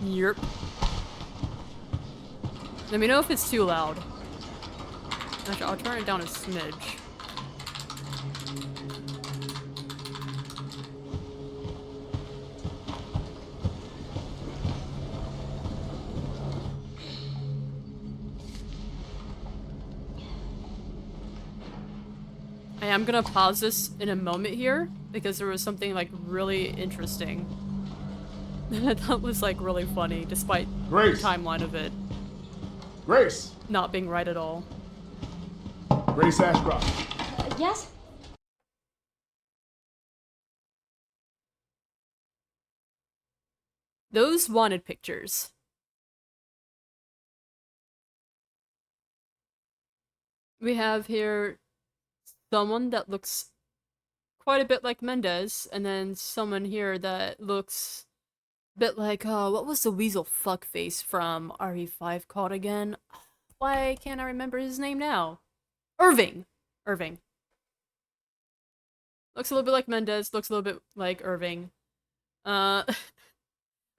Yerp. Let me know if it's too loud. Actually, I'll turn it down a smidge. I am gonna pause this in a moment here because there was something like really interesting that was like really funny despite Grace. the timeline of it Grace. not being right at all. Grace Ashcroft. Yes? Those wanted pictures. We have here someone that looks quite a bit like Mendez, and then someone here that looks a bit like, what was the weasel fuckface from RE5 called again? Why can't I remember his name now? Irving! Irving. Looks a little bit like Mendez, looks a little bit like Irving. I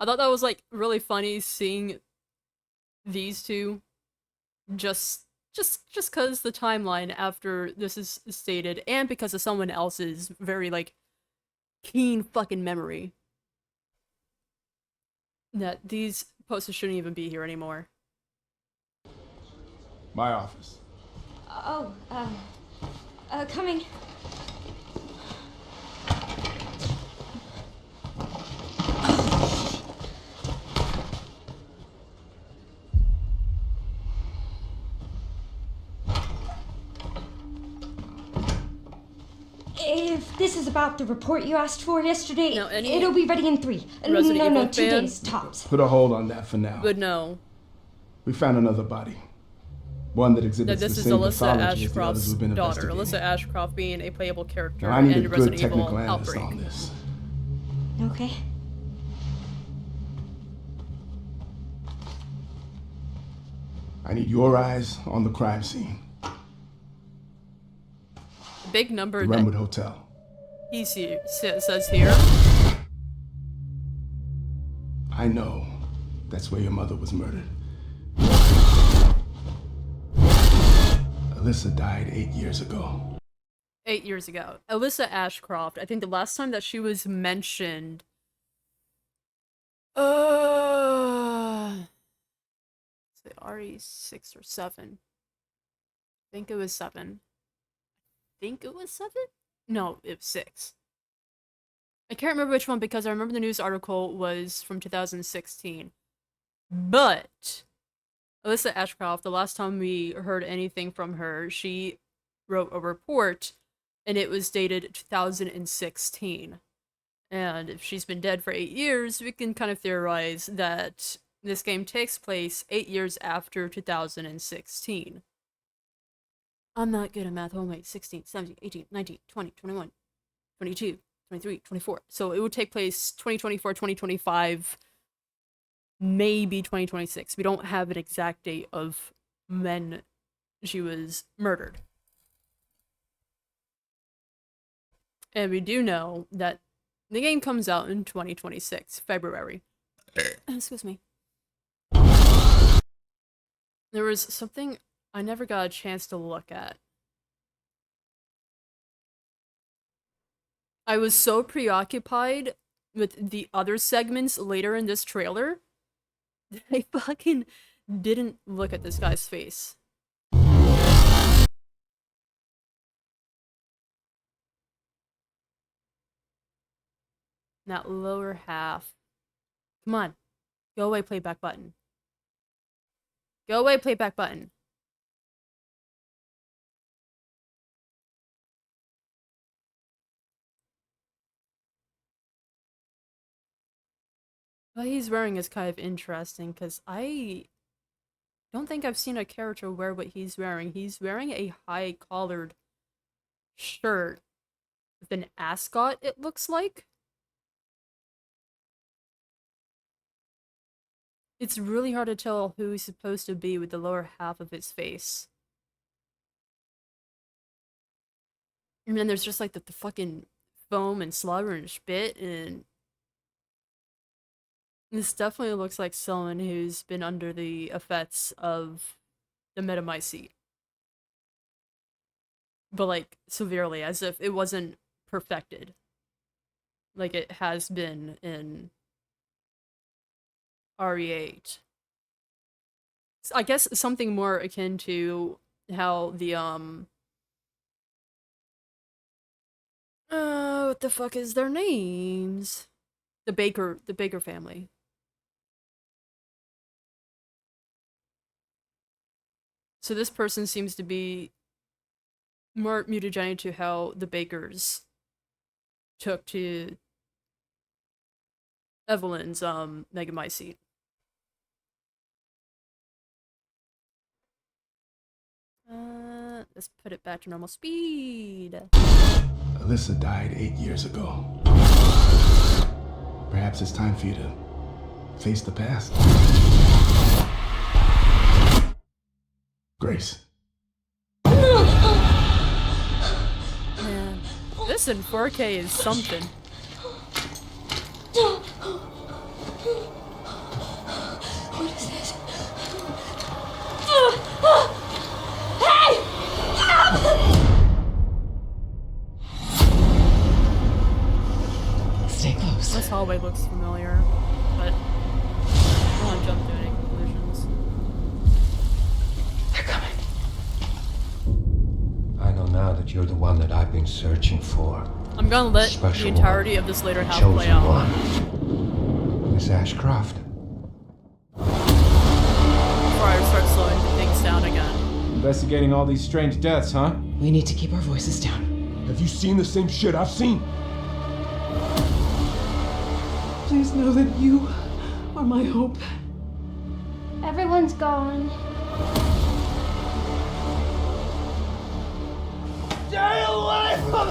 thought that was, like, really funny seeing these two just because the timeline after this is stated, and because of someone else's very, like, keen fucking memory. That these posters shouldn't even be here anymore. My office. Oh, coming. If this is about the report you asked for yesterday, No, it'll be ready in 3. Resident Evil 2 fan? days, tops. Put a hold on that for now. But no. We found another body. One that exhibits That this the is same Alyssa pathology as the others Ashcroft's we've been daughter. investigating. Alyssa Ashcroft being a playable character Now, I need a in good Resident technical Evil analyst Outbreak. on this. Okay. I need your eyes on the crime scene. Big number The that Renwood Hotel. he says here. I know that's where your mother was murdered. Alyssa died 8 years ago. 8 years ago. Alyssa Ashcroft, I think the last time that she was mentioned... Is it RE6 or 7? I think it was 7. No, it was 6. I can't remember which one because I remember the news article was from 2016. But Alyssa Ashcroft, the last time we heard anything from her, she wrote a report and it was dated 2016. And if she's been dead for 8 years, we can kind of theorize that this game takes place 8 years after 2016. I'm not good at math. Oh, wait. 16, 17, 18, 19, 20, 21, 22, 23, 24. So it would take place 2024, 2025, maybe 2026. We don't have an exact date of when she was murdered. And we do know that the game comes out in 2026, February. Excuse me. There was something I never got a chance to look at. I was so preoccupied with the other segments later in this trailer that I fucking didn't look at this guy's face. That lower half. Come on. Go away, playback button. Go away, playback button. What he's wearing is kind of interesting because I don't think I've seen a character wear what he's wearing. He's wearing a high-collared shirt with an ascot, it looks like. It's really hard to tell who he's supposed to be with the lower half of his face. And then there's just like the fucking foam and slobber and spit and This definitely looks like someone who's been under the effects of the metamycete. But like severely, as if it wasn't perfected. Like it has been in RE8. I guess something more akin to how the what the fuck is their names? The Baker family. So this person seems to be more mutagenic to how the Bakers took to Evelyn's megamycete. Let's put it back to normal speed. Alyssa died 8 years ago. Perhaps it's time for you to face the past. Grace. Man, this in 4K is something. What is this? Hey! Stay close. This hallway looks familiar, but I don't want to jump to any conclusions. They're coming. I know now that you're the one that I've been searching for. I'm gonna let the Special entirety one. of this later half Chosen play out. one. Miss Ashcroft. Before I start slowing things down again. Investigating all these strange deaths, huh? We need to keep our voices down. Have you seen the same shit I've seen? Please know that you are my hope. Everyone's gone. Stay away from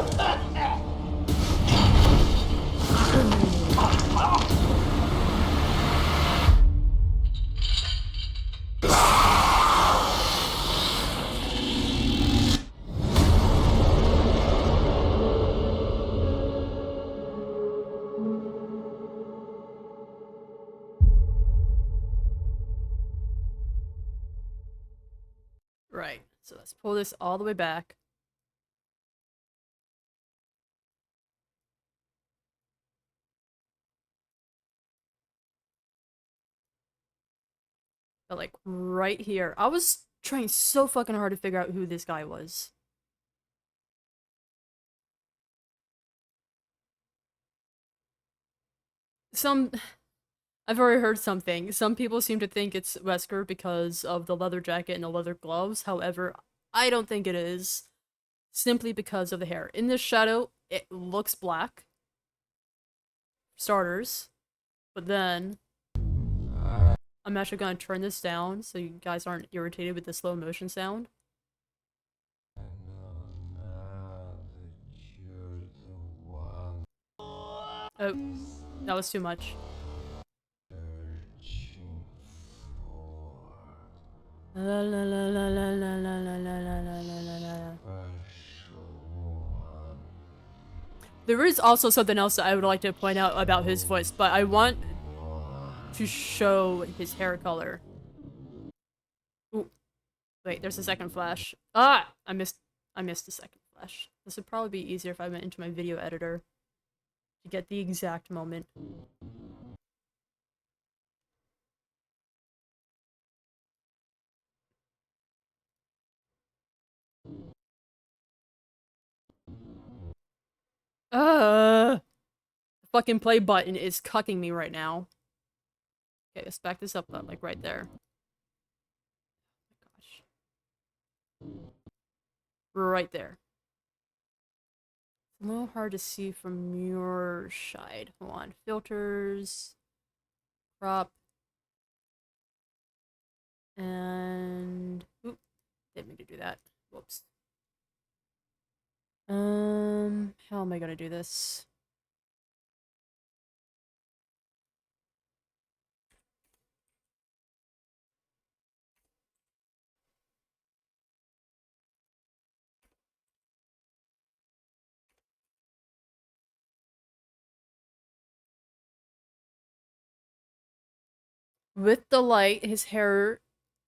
Right, so let's pull this all the way back. But like right here. I was trying so fucking hard to figure out who this guy was. I've already heard something. Some people seem to think it's Wesker because of the leather jacket and the leather gloves. However, I don't think it is. Simply because of the hair. In this shadow, it looks black. Starters. But then I'm actually gonna turn this down so you guys aren't irritated with the slow motion sound. I know now that you're the one Oh, that was too much. searching for. La la la la la la la la la la la la la. Special one. There is also something else that I would like to point out about his voice, but I want to show his hair color. Ooh. Wait, there's a second flash. Ah! I missed the second flash. This would probably be easier if I went into my video editor to get the exact moment. The fucking play button is cucking me right now. Okay, let's back this up, like right there. Oh my gosh. Right there. It's a little hard to see from your side. Hold on. Filters. Crop. And... Oop. Didn't mean to do that. Whoops. How am I gonna do this? With the light, his hair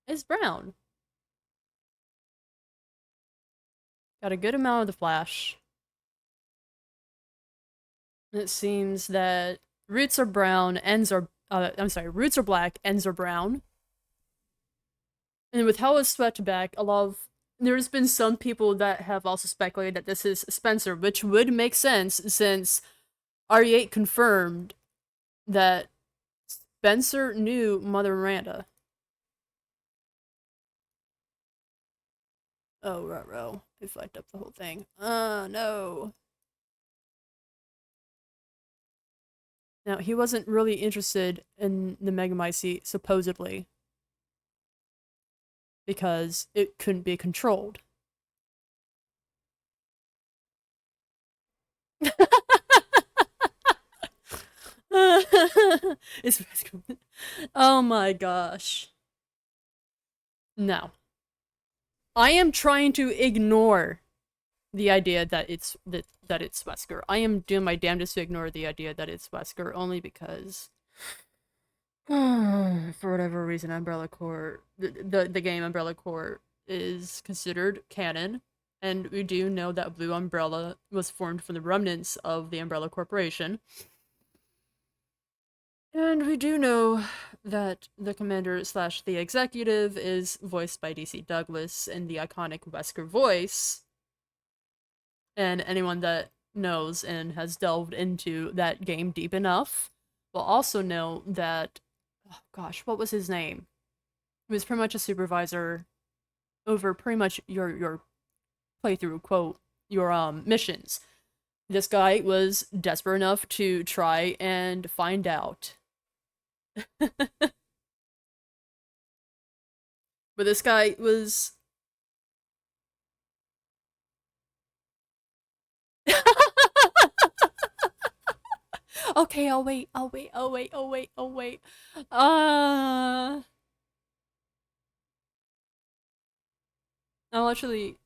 is brown. Got a good amount of the flash. It seems that roots are brown, ends are roots are black, ends are brown. And with how it's swept back, there's been some people that have also speculated that this is Spencer, which would make sense since RE8 confirmed that Spencer knew Mother Miranda. Oh, ruh-roh. I fucked up the whole thing. No. Now, he wasn't really interested in the Megamycete, supposedly, because it couldn't be controlled. It's oh my gosh. No. I am trying to ignore the idea that it's Wesker. I am doing my damnedest to ignore the idea that it's Wesker, only because for whatever reason Umbrella Corps the game Umbrella Corps is considered canon, and we do know that Blue Umbrella was formed from the remnants of the Umbrella Corporation. And we do know that the commander slash the executive is voiced by DC Douglas in the iconic Wesker voice. And anyone that knows and has delved into that game deep enough will also know that, oh gosh, what was his name? He was pretty much a supervisor over pretty much your playthrough, quote, your missions. This guy was desperate enough to try and find out. But this guy was okay, I'll wait. I'll actually...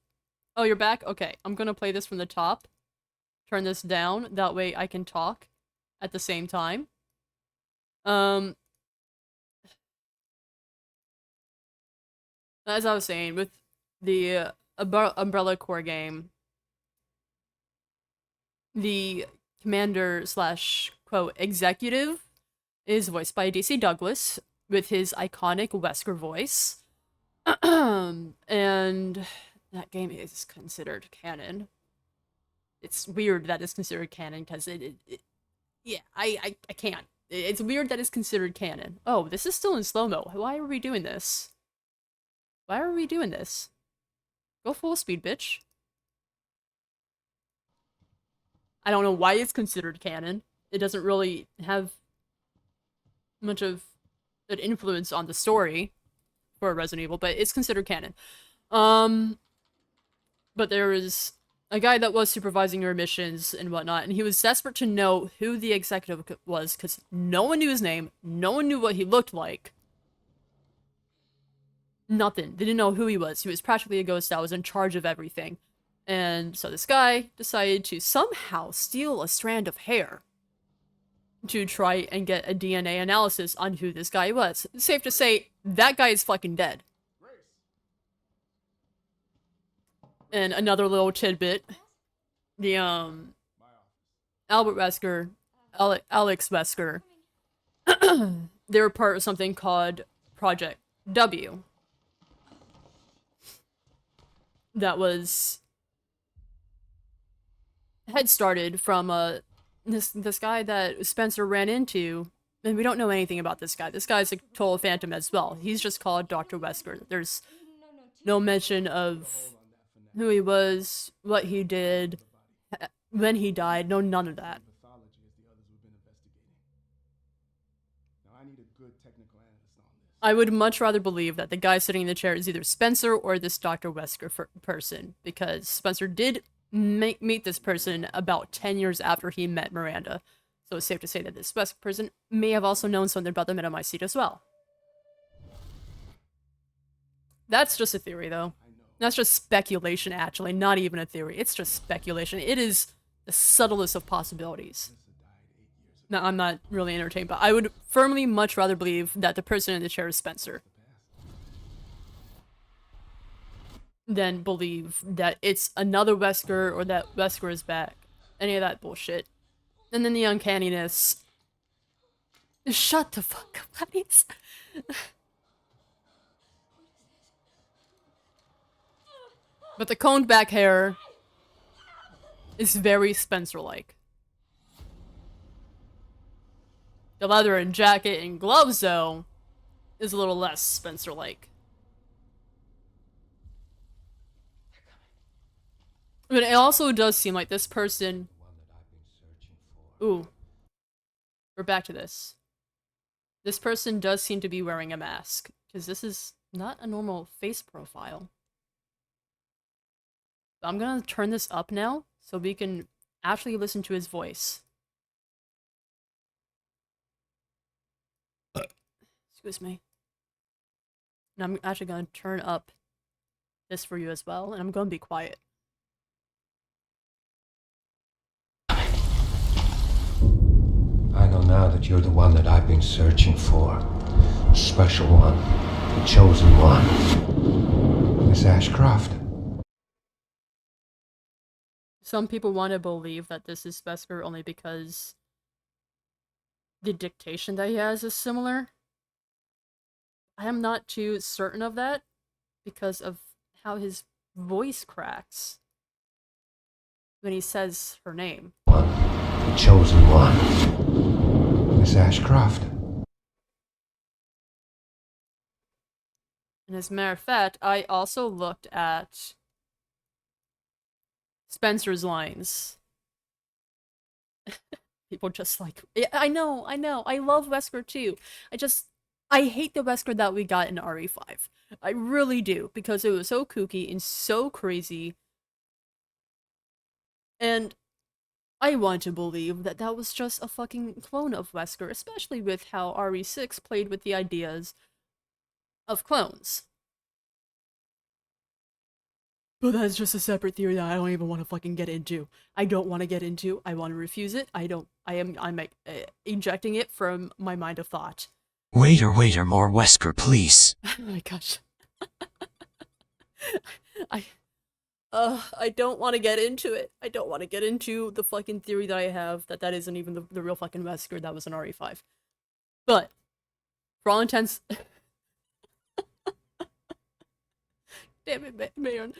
Oh, you're back? Okay, I'm gonna play this from the top. Turn this down, that way I can talk at the same time. As I was saying, with the Umbrella Corps game, the commander slash quote executive is voiced by DC Douglas with his iconic Wesker voice. And that game is considered canon. It's weird that it's considered canon because yeah, I can't. It's weird that it's considered canon. Oh, this is still in slow-mo. Why are we doing this? Why are we doing this? Go full speed, bitch. I don't know why it's considered canon. It doesn't really have much of an influence on the story for Resident Evil, but it's considered canon. But there is a guy that was supervising your missions and whatnot, and he was desperate to know who the executive was, because no one knew his name, no one knew what he looked like. Nothing. They didn't know who he was. He was practically a ghost that was in charge of everything. And so this guy decided to somehow steal a strand of hair to try and get a DNA analysis on who this guy was. It's safe to say, that guy is fucking dead. And another little tidbit, the, Albert Wesker, Alex Wesker, they were part of something called Project W. That was had started from this guy that Spencer ran into, and we don't know anything about this guy. This guy's a total phantom as well. He's just called Dr. Wesker. There's no mention of who he was, what he did, when he died. No, none of that. I would much rather believe that the guy sitting in the chair is either Spencer or this Dr. Wesker person, because Spencer did meet this person about 10 years after he met Miranda. So it's safe to say that this Wesker person may have also known something about the Metamycete as well. That's just a theory, though. That's just speculation, actually. Not even a theory. It's just speculation. It is the subtlest of possibilities. No, I'm not really entertained, but I would firmly much rather believe that the person in the chair is Spencer than believe that it's another Wesker or that Wesker is back. Any of that bullshit. And then the uncanniness. Shut the fuck up, please. But the coned back hair is very Spencer-like. The leather and jacket and gloves, though, is a little less Spencer-like. But it also does seem like this person... One that I've been searching for. Ooh. We're back to this. This person does seem to be wearing a mask, because this is not a normal face profile. I'm gonna turn this up now, so we can actually listen to his voice. Excuse me. And I'm actually gonna turn up this for you as well, and I'm gonna be quiet. I know now that you're the one that I've been searching for. The special one. The chosen one. Miss Ashcroft. Some people want to believe that this is Wesker only because the dictation that he has is similar. I am not too certain of that because of how his voice cracks when he says her name. The chosen one. Miss Ashcroft. And as a matter of fact, I also looked at Spencer's lines. People just like, yeah, I know, I love Wesker too. I hate the Wesker that we got in RE5. I really do, because it was so kooky and so crazy. And I want to believe that that was just a fucking clone of Wesker, especially with how RE6 played with the ideas of clones. But that's just a separate theory that I don't even want to fucking get into. I don't want to get into. I want to refuse it. I'm ejecting it from my mind of thought. Waiter, more Wesker, please. Oh my gosh. I don't want to get into it. I don't want to get into the fucking theory that I have that isn't even the real fucking Wesker that was in RE5. But, for all intents... Damn it, Mayon.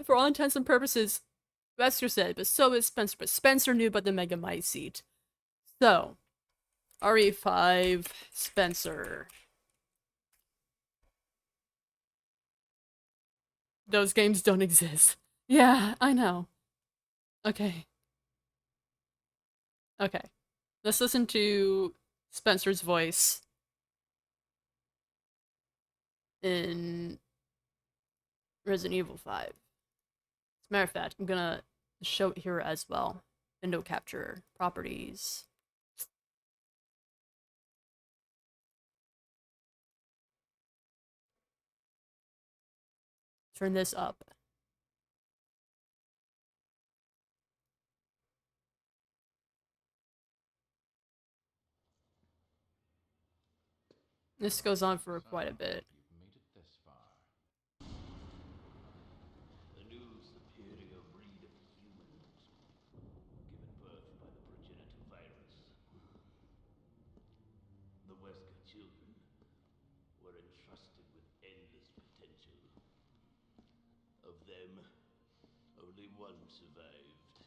For all intents and purposes, Wesker said, but so is Spencer. But Spencer knew about the Mega Might seat. So, RE5, Spencer. Those games don't exist. Yeah, I know. Okay. Okay. Let's listen to Spencer's voice in Resident Evil 5. As a matter of fact, I'm gonna show it here as well. Window capture, properties. Turn this up. This goes on for quite a bit. You've made it this far. A new superior breed of humans, given birth by the progenitor virus. The Wesker children were entrusted with endless potential. Of them, only one survived.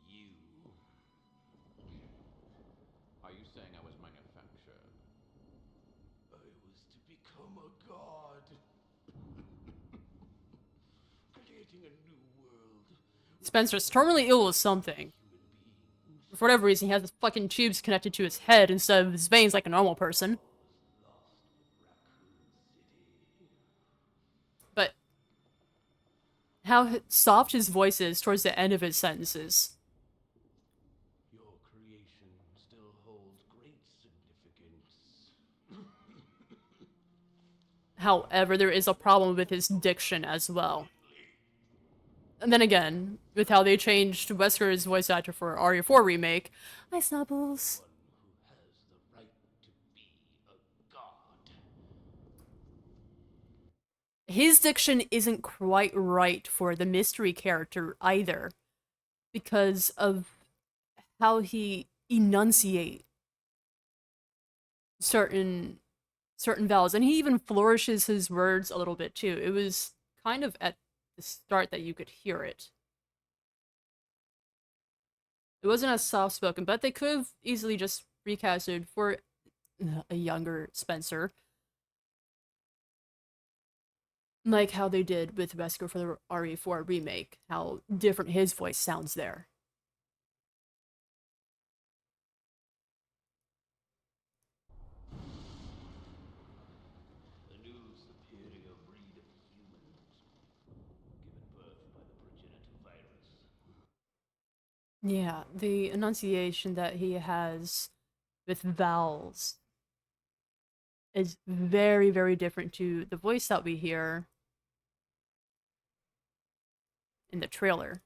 You. Are you saying I was manufactured? I was to become a god. Creating a new world. Spencer's terminally ill with something. Human beings. For whatever reason, he has his fucking tubes connected to his head instead of his veins like a normal person. Lost with Raccoon City. But how soft his voice is towards the end of his sentences. Your creation still holds great significance. However, there is a problem with his diction as well. And then again, with how they changed Wesker's voice actor for RE4 remake, hi Snubbles. Who has the right to be a god. His diction isn't quite right for the mystery character either, because of how he enunciate certain vowels, and he even flourishes his words a little bit too. It was kind of at the start that you could hear it. It wasn't as soft spoken, but they could have easily just recasted for a younger Spencer, like how they did with Wesker for the RE4 remake. How different his voice sounds there. A new superior breed of humans, given birth by the progenitor virus. Yeah, the enunciation that he has with vowels is very, very different to the voice that we hear in the trailer.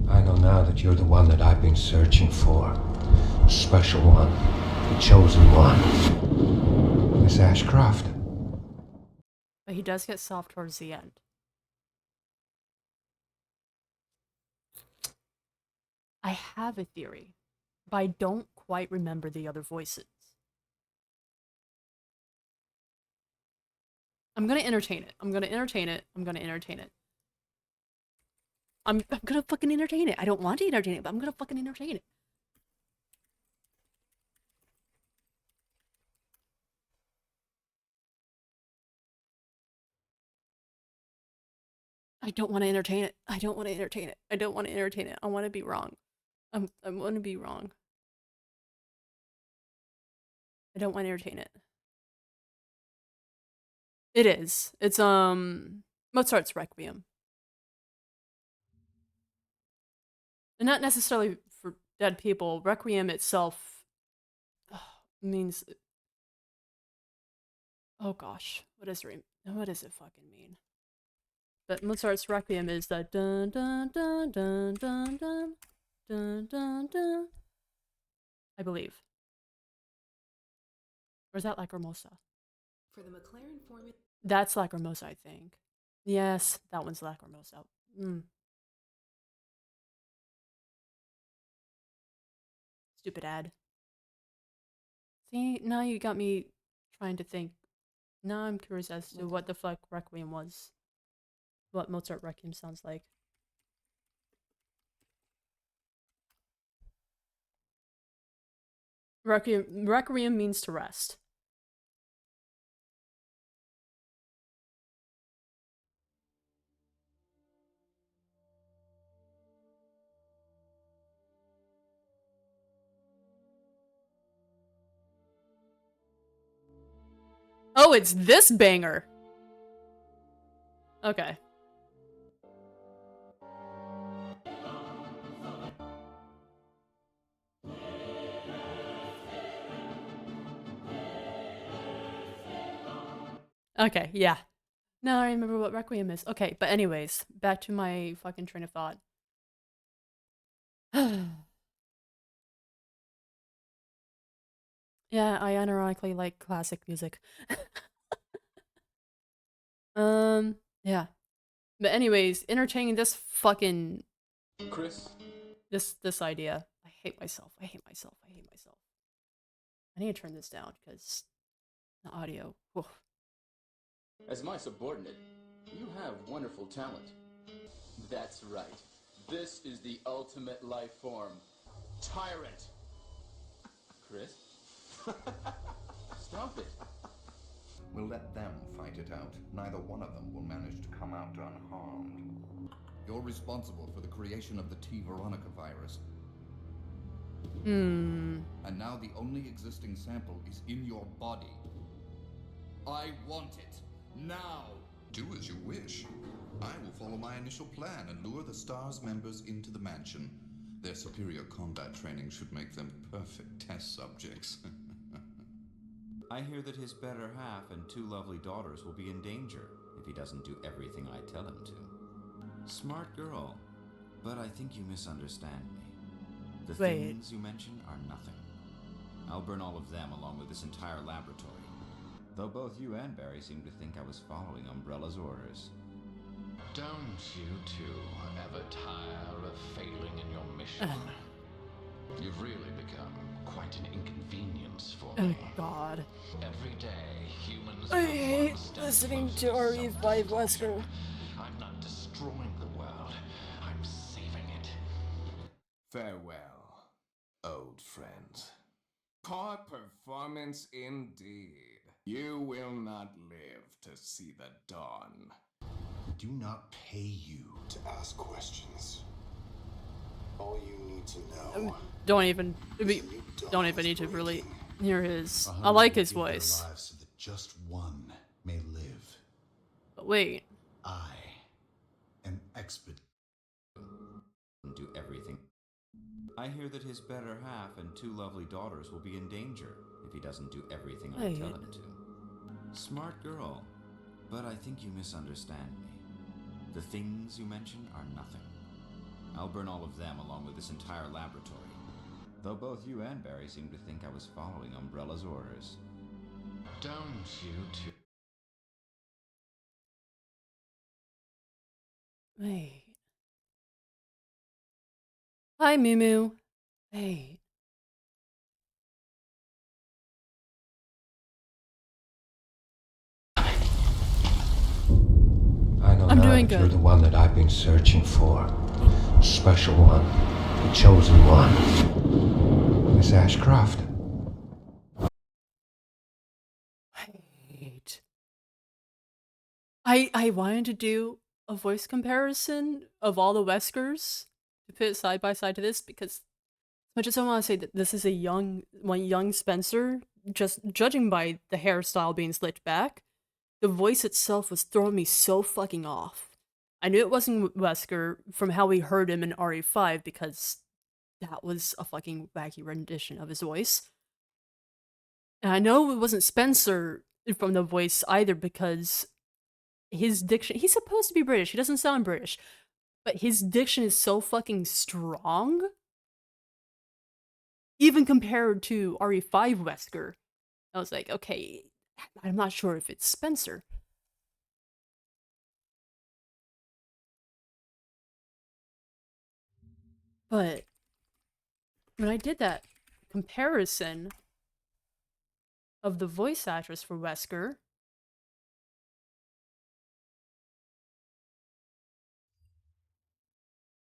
I know now that you're the one that I've been searching for. The special one. The chosen one. Miss Ashcroft. But he does get soft towards the end. I have a theory, but I don't quite remember the other voices. I'm gonna entertain it. I'm gonna entertain it. I'm gonna entertain it. I'm gonna fucking entertain it. I don't want to entertain it, but I'm gonna fucking entertain it. I don't want to entertain it. I don't want to entertain it. I don't want to entertain it. I want to be wrong. I want to be wrong. I don't want to entertain it. It is. It's Mozart's Requiem. And not necessarily for dead people. Requiem itself means, oh gosh, what does it fucking mean? But Mozart's Requiem is the dun dun dun dun dun dun dun dun dun. I believe. Or is that Lacrimosa? For the McLaren formula. That's Lacrimosa, I think. Yes, that one's Lacrimosa. Stupid ad. See, now you got me trying to think. Now I'm curious as to what the fuck Requiem was. What Mozart Requiem sounds like. Requiem means to rest. Oh, it's this banger. Okay. Okay, yeah. Now I remember what Requiem is. Okay, but anyways, back to my fucking train of thought. Yeah, I unironically like classic music. Yeah. But anyways, entertaining this fucking Chris? this idea. I hate myself. I hate myself. I hate myself. I need to turn this down because the audio. Whew. As my subordinate, you have wonderful talent. That's right. This is the ultimate life form. Tyrant. Chris? Stop it. We'll let them fight it out. Neither one of them will manage to come out unharmed. You're responsible for the creation of the T. Veronica virus. And now the only existing sample is in your body. I want it. Now! Do as you wish. I will follow my initial plan and lure the STARS members into the mansion. Their superior combat training should make them perfect test subjects. I hear that his better half and 2 lovely daughters will be in danger if he doesn't do everything I tell him to. Smart girl, but I think you misunderstand me. The Wait. things you mention are nothing. I'll burn all of them along with this entire laboratory. Though both you and Barry seem to think I was following Umbrella's orders. Don't you two ever tire of failing in your mission? You've really become quite an inconvenience for Oh me. god. Every day, humans I come hate one step listening closer to RE5 something Wesker. awesome. I'm not destroying the world. I'm saving it. Farewell, old friends. Poor performance indeed. You will not live to see the dawn. Do not pay you to ask questions. All you need to know. Don't even need to really hear his. I like his voice. Their lives so that just one may live. But wait. I am expert. Do everything. I hear that his better half and 2 lovely daughters will be in danger if he doesn't do everything I tell him to. Smart girl, but I think you misunderstand me. The things you mention are nothing. I'll burn all of them along with this entire laboratory. Though both you and Barry seem to think I was following Umbrella's orders. Don't you two? Wait. Hi, Moo. Wait. I know I'm now doing that you're good. the one that I've been searching for. Special one. The chosen one. Miss Ashcroft. Wait. I wanted to do a voice comparison of all the Weskers to put it side by side to this because as much as I want to say that this is a young Spencer, just judging by the hairstyle being slicked back, the voice itself was throwing me so fucking off. I knew it wasn't Wesker from how we heard him in RE5 because that was a fucking wacky rendition of his voice. And I know it wasn't Spencer from the voice either because his diction, he's supposed to be British, he doesn't sound British, but his diction is so fucking strong, even compared to RE5 Wesker. I was like, okay, I'm not sure if it's Spencer. But when I did that comparison of the voice actress for Wesker,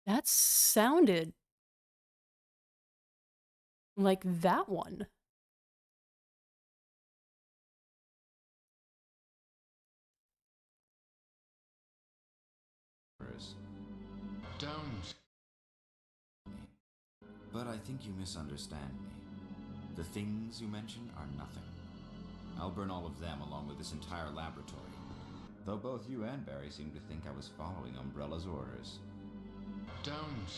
that sounded like that one. Don't. But I think you misunderstand me. The things you mention are nothing. I'll burn all of them along with this entire laboratory. Though both you and Barry seem to think I was following Umbrella's orders. Don't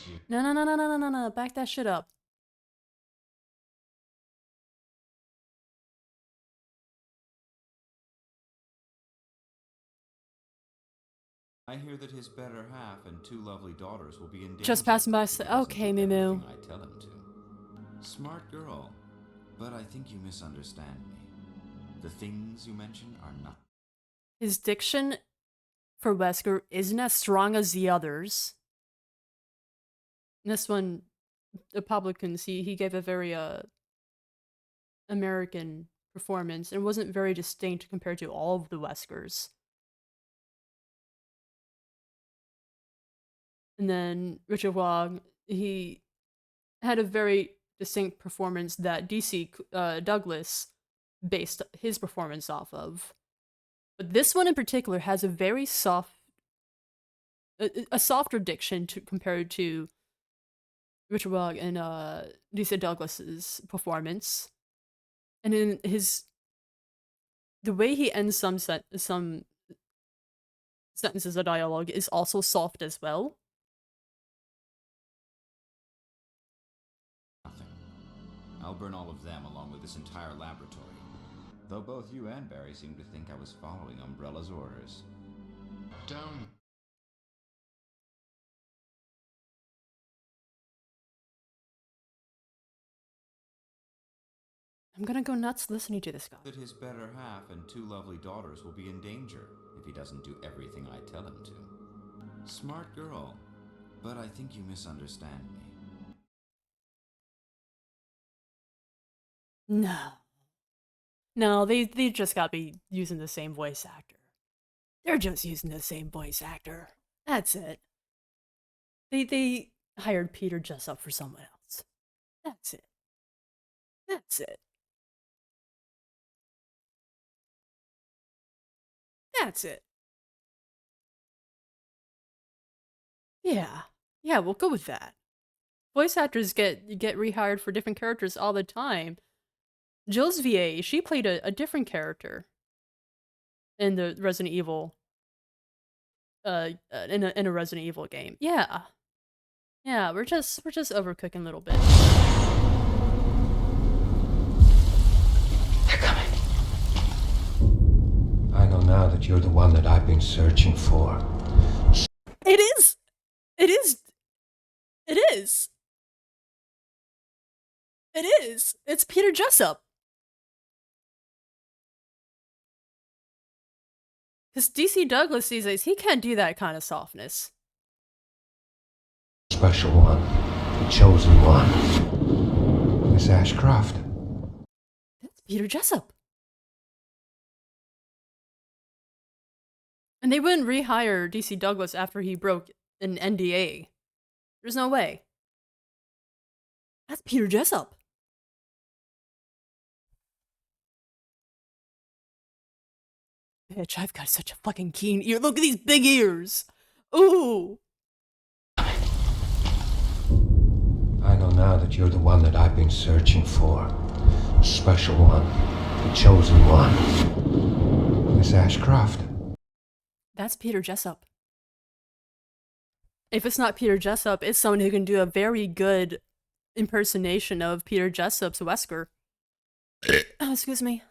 you? No, back that shit up. I hear that his better half and 2 lovely daughters will be in danger. Just passing by, if he doesn't okay, do Moo. everything I tell him to. Smart girl, but I think you misunderstand me. The things you mention are nothing. His diction for Wesker isn't as strong as the others. This one, the public can see, he gave a very American performance and wasn't very distinct compared to all of the Weskers. And then Richard Wong, he had a very distinct performance that DC Douglas based his performance off of. But this one in particular has a very soft, a softer diction compared to Richard Wong and DC Douglas's performance. And in the way he ends some sentences of dialogue is also soft as well. I'll burn all of them along with this entire laboratory. Though both you and Barry seem to think I was following Umbrella's orders. Don't. I'm gonna go nuts listening to this guy. That his better half and two lovely daughters will be in danger if he doesn't do everything I tell him to. Smart girl, but I think you misunderstand me. No. No, they just gotta be using the same voice actor. They're just using the same voice actor. That's it. They hired Peter Jessup for someone else. That's it. That's it. That's it. Yeah. Yeah, we'll go with that. Voice actors get rehired for different characters all the time. Jill's VA, she played a different character in the Resident Evil in a Resident Evil game. Yeah. Yeah, we're just overcooking a little bit. They're coming. I know now that you're the one that I've been searching for. It is. It is. It is. It is. It's Peter Jessup. Because DC Douglas these days, he can't do that kind of softness. Special one. The chosen one. Miss Ashcroft. That's Peter Jessup. And they wouldn't rehire DC Douglas after he broke an NDA. There's no way. That's Peter Jessup. Bitch, I've got such a fucking keen ear. Look at these big ears. Ooh. I know now that you're the one that I've been searching for. Special one. The chosen one. Miss Ashcroft. That's Peter Jessup. If it's not Peter Jessup, it's someone who can do a very good impersonation of Peter Jessup's Wesker. Oh, excuse me.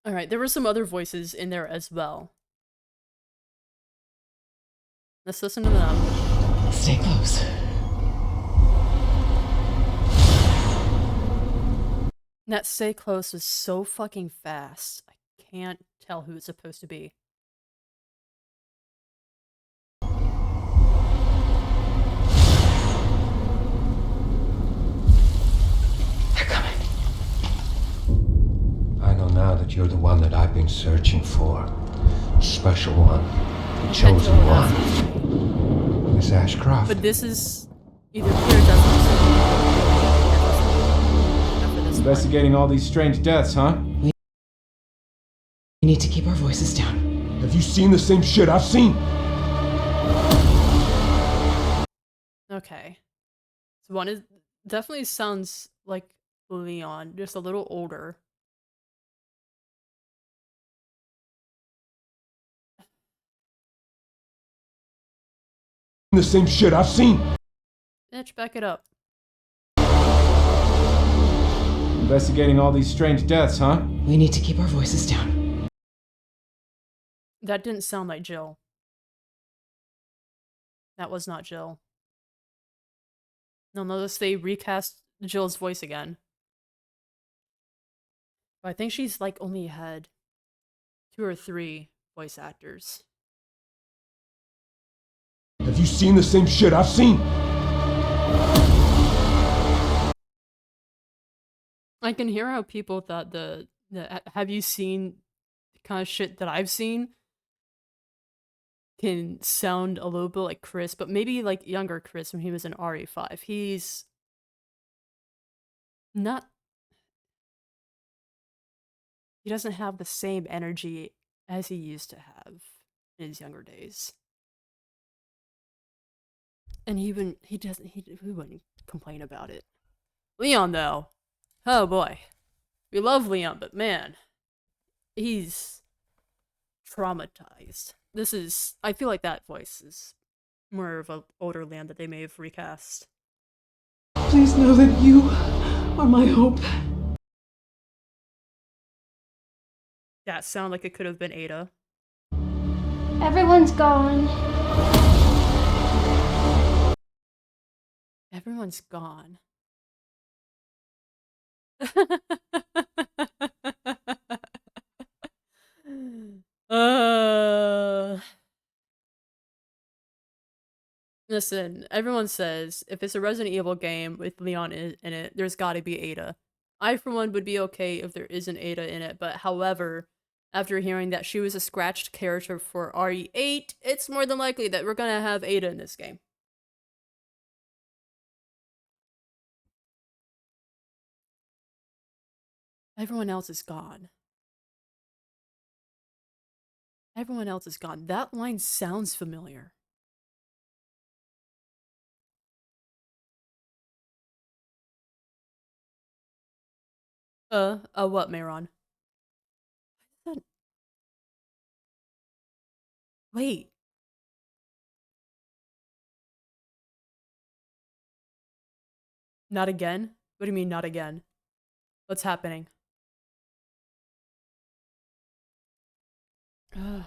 Alright, there were some other voices in there as well. Let's listen to them. Stay close. That stay close is so fucking fast. I can't tell who it's supposed to be. I know now that you're the one that I've been searching for. Special one. The chosen one. Miss Ashcroft. But this is either Peter Jessup. Investigating all these strange deaths, huh? We need to keep our voices down. Have you seen the same shit I've seen? Okay. So one is definitely sounds like Leon, just a little older. The same shit I've seen. Bitch, back it up. Investigating all these strange deaths, huh? We need to keep our voices down. That didn't sound like Jill. That was not Jill. No, notice they recast Jill's voice again. But I think she's like only had 2 or 3 voice actors. Have you seen the same shit I've seen? I can hear how people thought the have you seen the kind of shit that I've seen can sound a little bit like Chris, but maybe like younger Chris when he was in RE5. He's not, he doesn't have the same energy as he used to have in his younger days. And he wouldn't complain about it. Leon though, oh boy. We love Leon, but man, he's traumatized. This is, I feel like that voice is more of an older Leon that they may have recast. Please know that you are my hope. That sounded like it could have been Ada. Everyone's gone. Everyone's gone. uh Listen, everyone says if it's a Resident Evil game with Leon in it, there's got to be Ada. I, for one, would be okay if there isn't Ada in it, but however, after hearing that she was a scratched character for RE8, it's more than likely that we're gonna have Ada in this game. Everyone else is gone. Everyone else is gone. That line sounds familiar. What, Mayron? Wait. Not again? What do you mean, not again? What's happening? Ugh.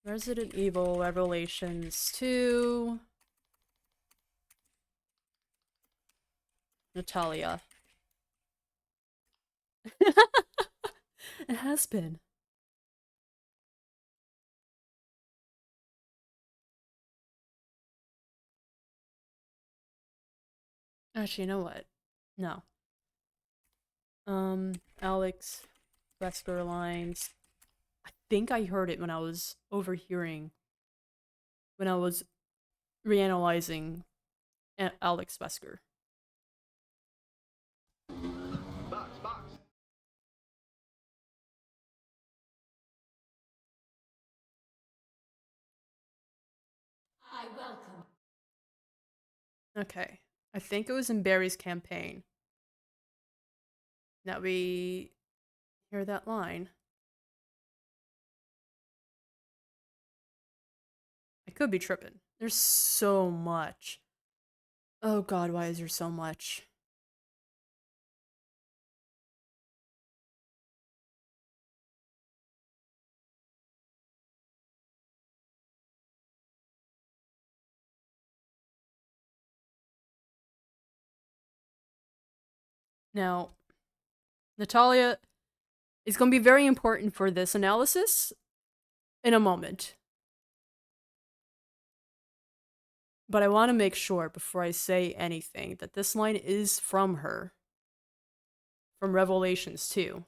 Resident Evil Revelations 2. Natalia. It has been. Actually, you know what? No. Alex Wesker lines. I think I heard it when I was overhearing. When I was reanalyzing Alex Wesker. I welcome. Okay. I think it was in Barry's campaign that we hear that line. I could be tripping. There's so much. Oh god, why is there so much? Now, Natalia is going to be very important for this analysis in a moment. But I want to make sure before I say anything that this line is from her. From Revelations 2.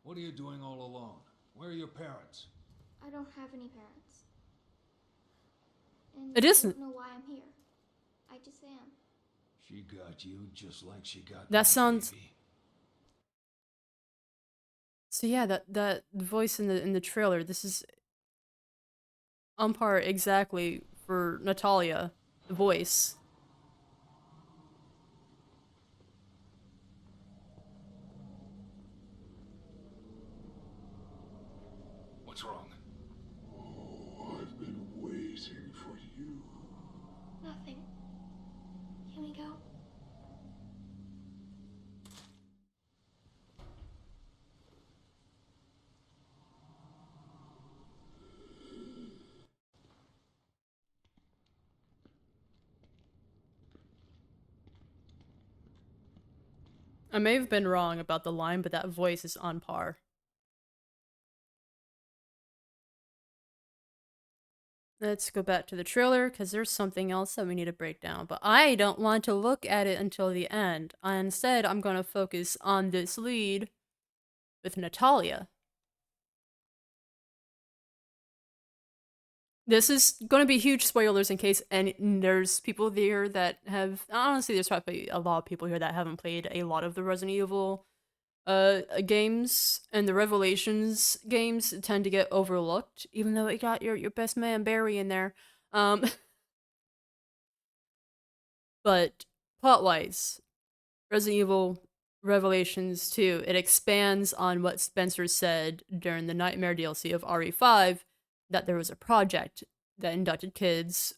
What are you doing all alone? Where are your parents? I don't have any parents. And It I isn't. don't know why I'm here. I just am. She got you just like she got That me, sounds. baby. So yeah, that voice in the trailer. This is on par exactly for Natalia, the voice. What's wrong? I've been waiting for you. Nothing. Can we go? I may have been wrong about the line, but that voice is on par. Let's go back to the trailer, because there's something else that we need to break down. But I don't want to look at it until the end. Instead, I'm going to focus on this lead with Natalia. This is going to be huge spoilers in case there's people there that have... Honestly, there's probably a lot of people here that haven't played a lot of the Resident Evil games, and the Revelations games tend to get overlooked, even though it got your best man Barry in there. But plot-wise, Resident Evil Revelations 2, it expands on what Spencer said during the Nightmare DLC of RE5, that there was a project that inducted kids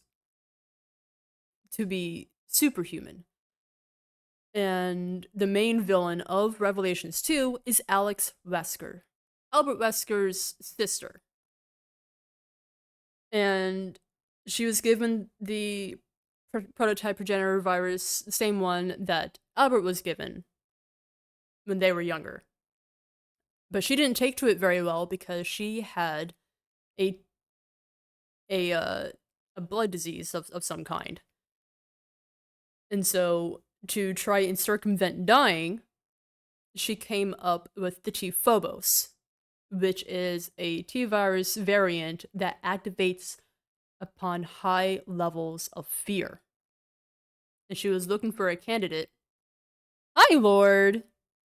to be superhuman. And the main villain of Revelations 2 is Alex Wesker, Albert Wesker's sister. And she was given the prototype progenitor virus, the same one that Albert was given when they were younger. But she didn't take to it very well because she had a blood disease of some kind. And so to try and circumvent dying, she came up with the T Phobos, which is a T virus variant that activates upon high levels of fear. And she was looking for a candidate. Hi, Lord!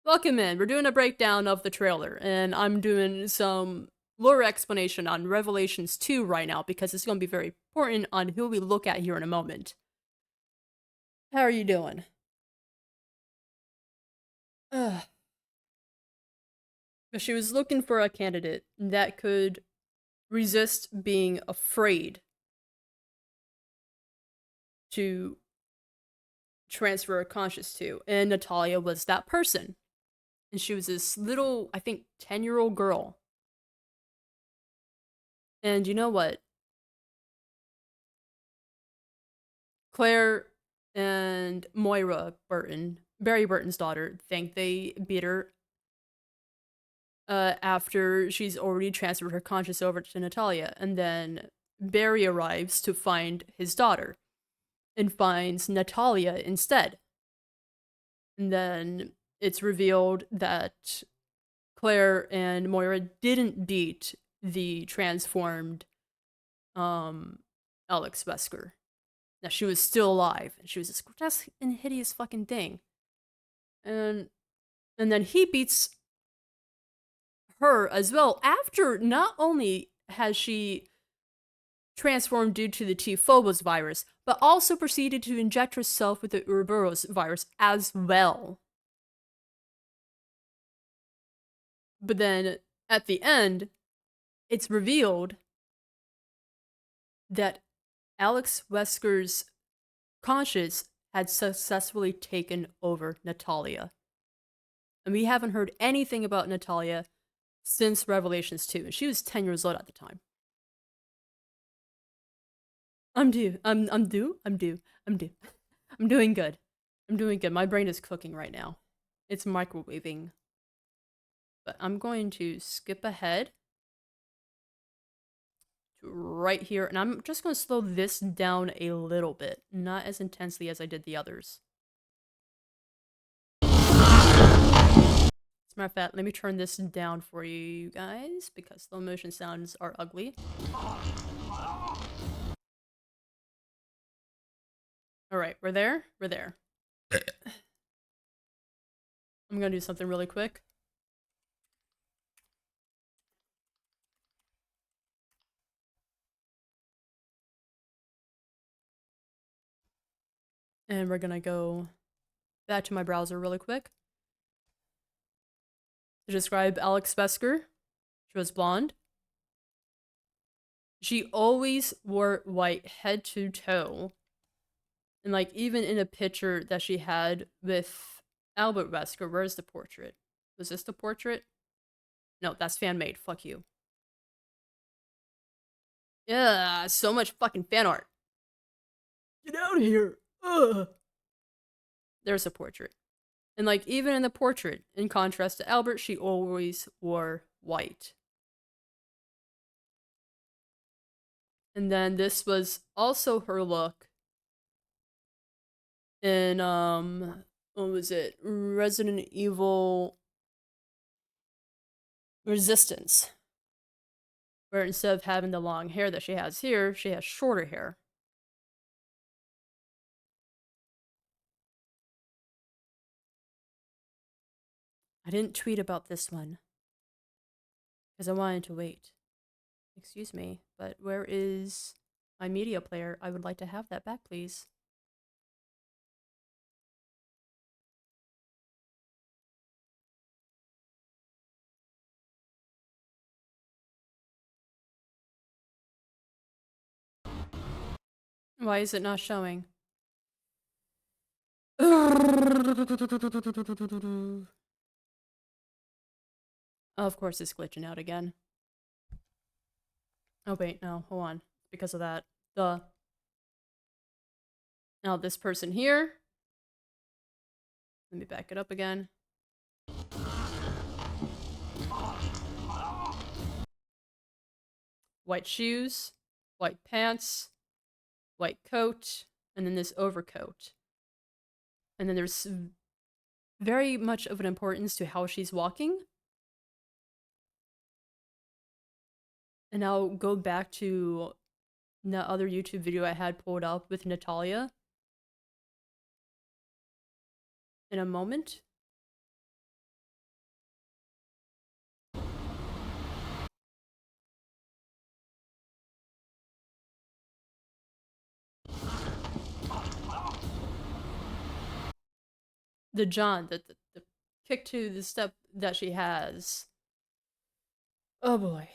Welcome in. We're doing a breakdown of the trailer, and I'm doing some lore explanation on Revelations 2 right now because it's going to be very important on who we look at here in a moment. How are you doing? But she was looking for a candidate that could resist being afraid to transfer a conscious to, and Natalia was that person. And she was this little, I think, 10-year-old girl. And you know what? Claire and Moira Burton, Barry Burton's daughter, think they beat her after she's already transferred her conscious over to Natalia. And then Barry arrives to find his daughter and finds Natalia instead. And then it's revealed that Claire and Moira didn't beat the transformed Alex Wesker. That she was still alive, and she was this grotesque and hideous fucking thing. And then he beats her as well, after not only has she transformed due to the T Phobos virus, but also proceeded to inject herself with the Ouroboros virus as well. But then, at the end, it's revealed that Alex Wesker's conscience had successfully taken over Natalia. And we haven't heard anything about Natalia since Revelations 2, and she was 10 years old at the time. I'm doing good. I'm doing good. My brain is cooking right now. It's microwaving. But I'm going to skip ahead to right here, and I'm just going to slow this down a little bit, not as intensely as I did the others. As a matter of fact, let me turn this down for you guys, because slow motion sounds are ugly. Alright, we're there? We're there. I'm gonna do something really quick. And we're gonna go back to my browser really quick. To describe Alex Wesker, she was blonde. She always wore white head to toe. And like, even in a picture that she had with Albert Wesker, where's the portrait? Was this the portrait? No, that's fan-made. Fuck you. Yeah, so much fucking fan art. Get out of here. Ugh. There's a portrait. And like, even in the portrait, in contrast to Albert, she always wore white. And then this was also her look in, what was it? Resident Evil Resistance. Where instead of having the long hair that she has here, she has shorter hair. I didn't tweet about this one because I wanted to wait. Excuse me, but where is my media player? I would like to have that back, please. Why is it not showing? Oh, of course it's glitching out again. Oh wait, no, hold on. Because of that. Now this person here. Let me back it up again. White shoes, white pants, white coat, and then this overcoat. And then there's very much of an importance to how she's walking. And I'll go back to the other YouTube video I had pulled up with Natalia in a moment. The John, the kick to the step that she has. Oh boy.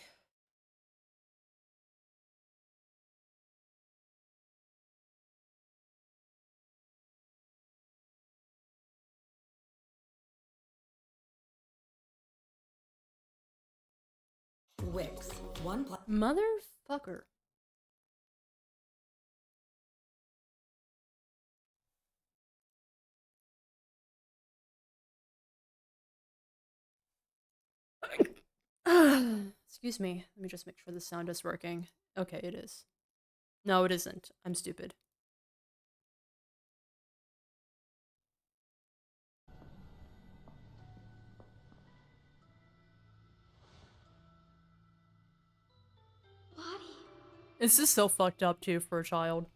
Wix. Motherfucker. Excuse me. Let me just make sure the sound is working. Okay, it is. No, it isn't. I'm stupid. Lottie. This is so fucked up too for a child.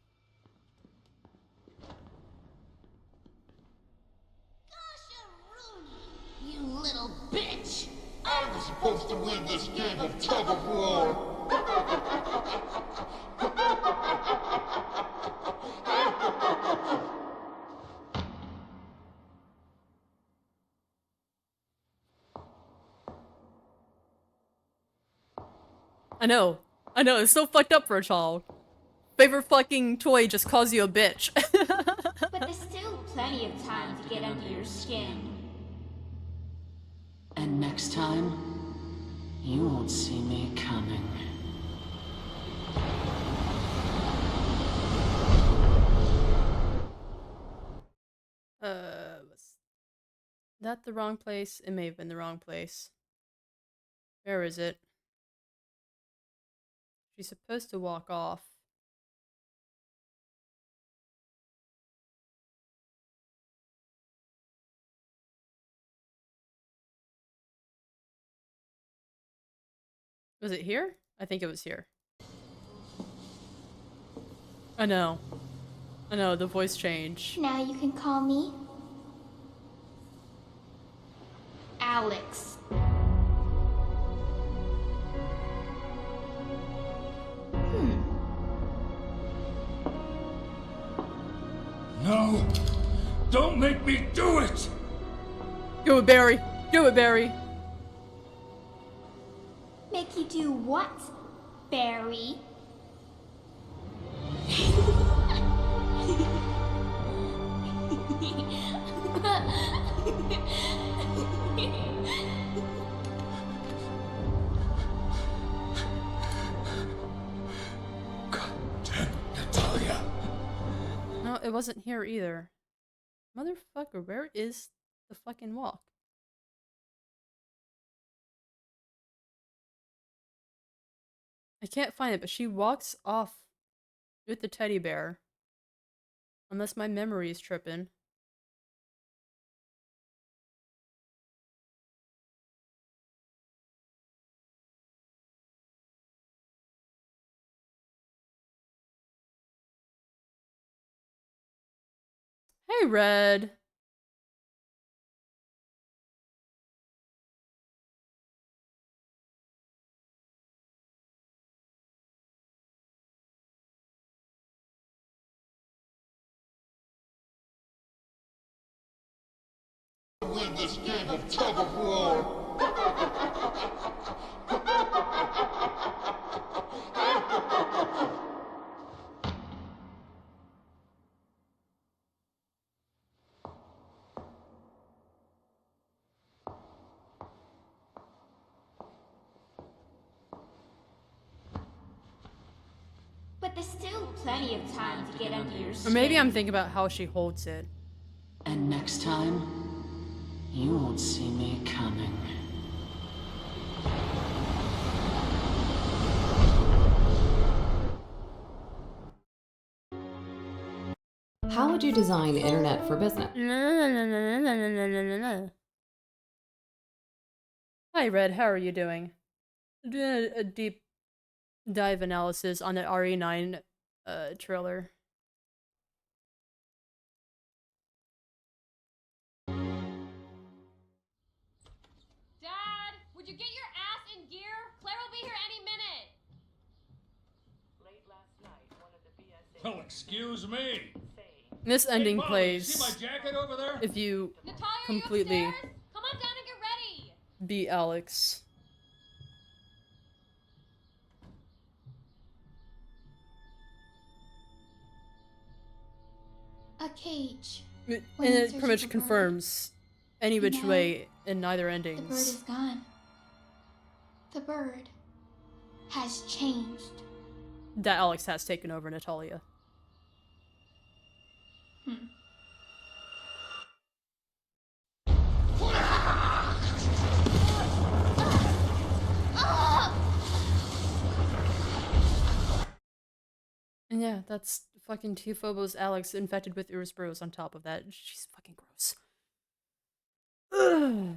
You little bitch! I was supposed to win this game of tug of war! I know. It's so fucked up for a child. Favorite fucking toy just calls you a bitch. But there's still plenty of time to get under your skin. And next time, you won't see me coming. Was that the wrong place? It may have been the wrong place. Where is it? She's supposed to walk off. Was it here? I think it was here. I know, the voice change. Now you can call me Alex. No! Don't make me do it! Do it, Barry! Do it, Barry! Make you do what, Barry? God damn it, Natalia! No, it wasn't here either. Motherfucker, where is the fucking walk? I can't find it, but she walks off with the teddy bear. Unless my memory is tripping. Hey, Red. Win this game of tug of war! But there's still plenty of time to get under your Or skin. maybe I'm thinking about how she holds it. And next time, you won't see me coming. How would you design internet for business? Hi, Red. How are you doing? Doing a deep dive analysis on the RE9 trailer. Dad, would you get your ass in gear? Claire will be here any minute. Well, excuse me. This ending Molly, plays see my jacket over there? if you Natalia, completely you upstairs? Come on down and get ready. beat Alex. A cage. And When in it search pretty of much a bird. confirms any And which now, way in neither The bird endings. is gone. The bird has changed. That Alex has taken over Natalia. And yeah, that's fucking Tifobo's Alex infected with Ouroboros on top of that. She's fucking gross. Ugh.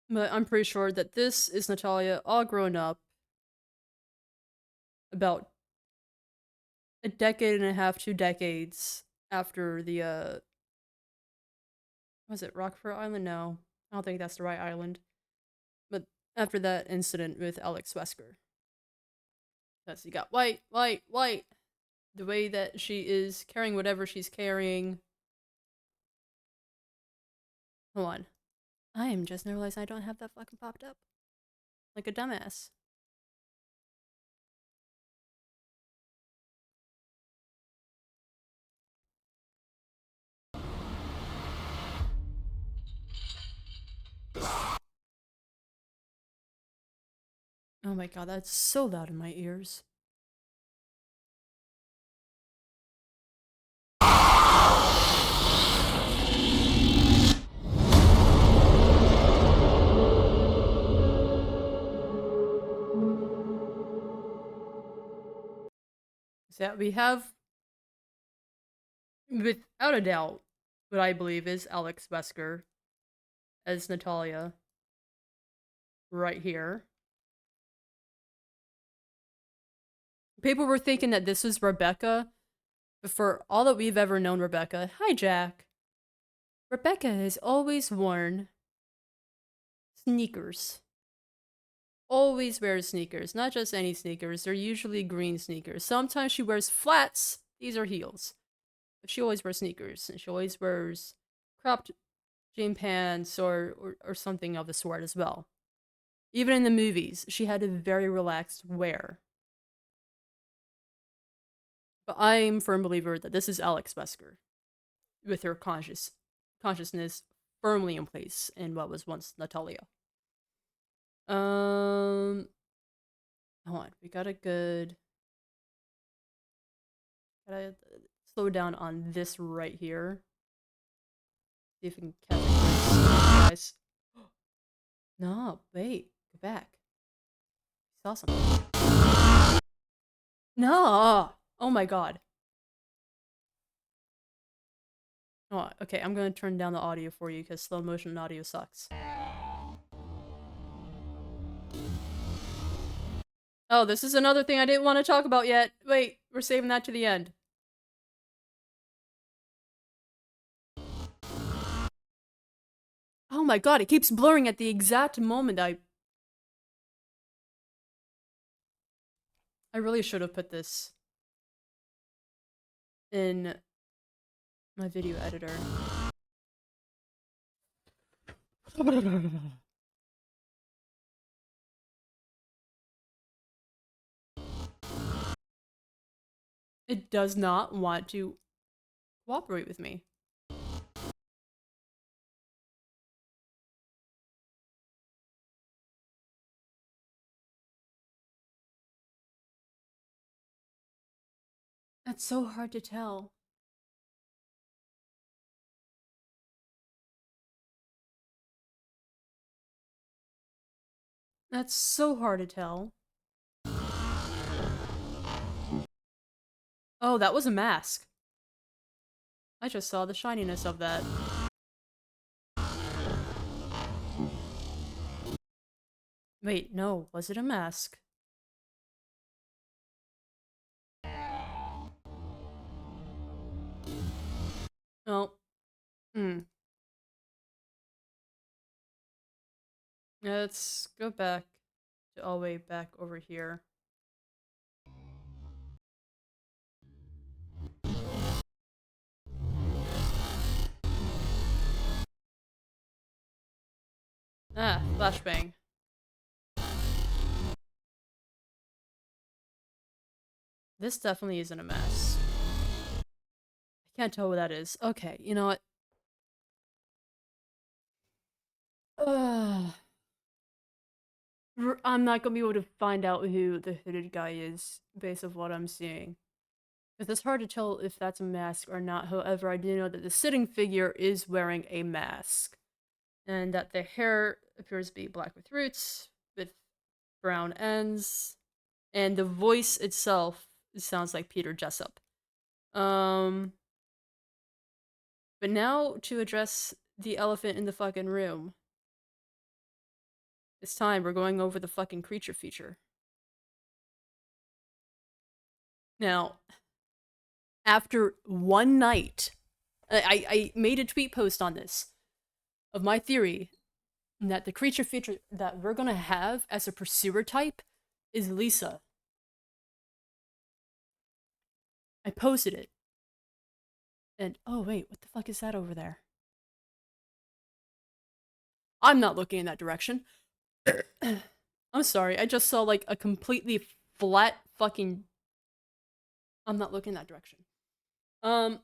But I'm pretty sure that this is Natalia all grown up. About a decade and a half, 2 decades after the, was it Rockford Island? No, I don't think that's the right island. But after that incident with Alex Wesker. Because you got white. The way that she is carrying whatever she's carrying. Hold on. I am just now realizing I don't have that fucking popped up. Like a dumbass. Oh my god, that's so loud in my ears. So yeah, we have, without a doubt, what I believe is Alex Wesker as Natalia. Right here. People were thinking that this was Rebecca, but for all that we've ever known Rebecca, hi Jack. Rebecca has always worn sneakers. Always wears sneakers, not just any sneakers, they're usually green sneakers. Sometimes she wears flats, these are heels. But she always wears sneakers, and she always wears cropped jean pants or something of the sort as well. Even in the movies, she had a very relaxed wear. But I'm a firm believer that this is Alex Wesker, with her consciousness firmly in place in what was once Natalia. Hold on, we got a good. Gotta slow down on this right here. See if we can catch it, guys. No, wait, go back. Saw something. No! Oh my god. Oh, okay, I'm gonna turn down the audio for you because slow motion audio sucks. Oh, this is another thing I didn't want to talk about yet. Wait, we're saving that to the end. Oh my god, it keeps blurring at the exact moment I really should have put this in my video editor. It does not want to cooperate with me. That's so hard to tell. That's so hard to tell. Oh, that was a mask. I just saw the shininess of that. Wait, no, was it a mask? Oh. Hmm. Let's go back to all the way back over here. Ah, flashbang. This definitely isn't a mess. I can't tell what that is. Okay, you know what? I'm not gonna be able to find out who the hooded guy is based on what I'm seeing. Because it's hard to tell if that's a mask or not. However, I do know that the sitting figure is wearing a mask. And that the hair appears to be black with roots, with brown ends. And the voice itself sounds like Peter Jessup. But now to address the elephant in the fucking room. It's time, we're going over the fucking creature feature. Now, after one night, I made a tweet post on this, of my theory that the creature feature that we're gonna have as a pursuer type is Lisa. I posted it. And, oh wait, what the fuck is that over there? I'm not looking in that direction. I'm sorry, I just saw like a completely flat fucking... I'm not looking that direction. But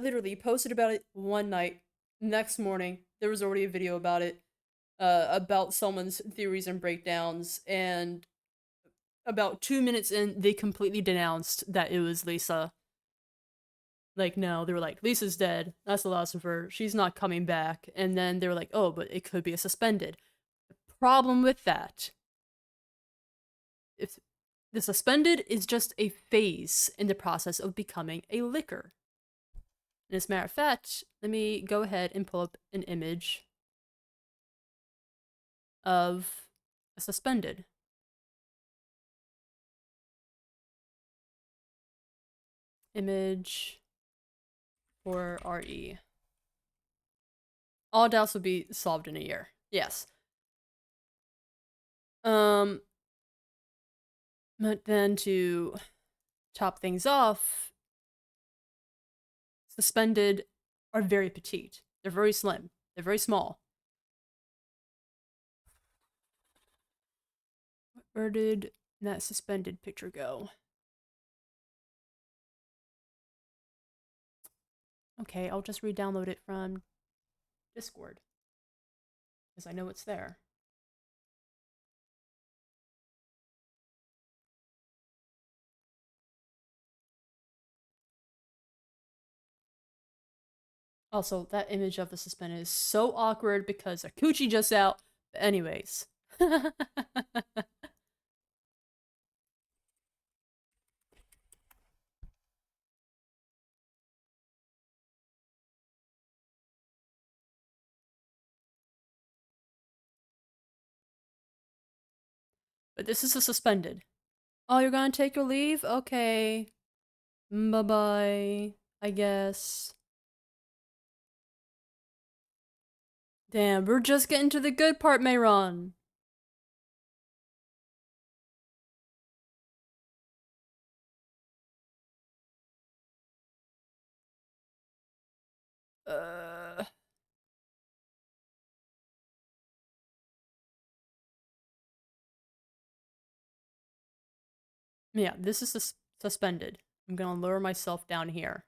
literally, posted about it one night. Next morning, there was already a video about it. About someone's theories and breakdowns, and about 2 minutes in, they completely denounced that it was Lisa. Like, no, they were like, Lisa's dead. That's the last of her. She's not coming back. And then they were like, oh, but it could be a suspended. The problem with that, if the suspended is just a phase in the process of becoming a licker. And as a matter of fact, let me go ahead and pull up an image of a suspended. Image for RE. All doubts will be solved in a year. Yes. But then to top things off, suspended are very petite. They're very slim. They're very small. Where did that suspended picture go? Okay, I'll just re-download it from Discord. Because I know it's there. Also, that image of the suspended is so awkward because a coochie just out. But anyways. But this is a suspended. Oh, you're gonna take your leave? Okay. Bye-bye, I guess. Damn, we're just getting to the good part, Mayron. Yeah, this is suspended. I'm gonna lower myself down here.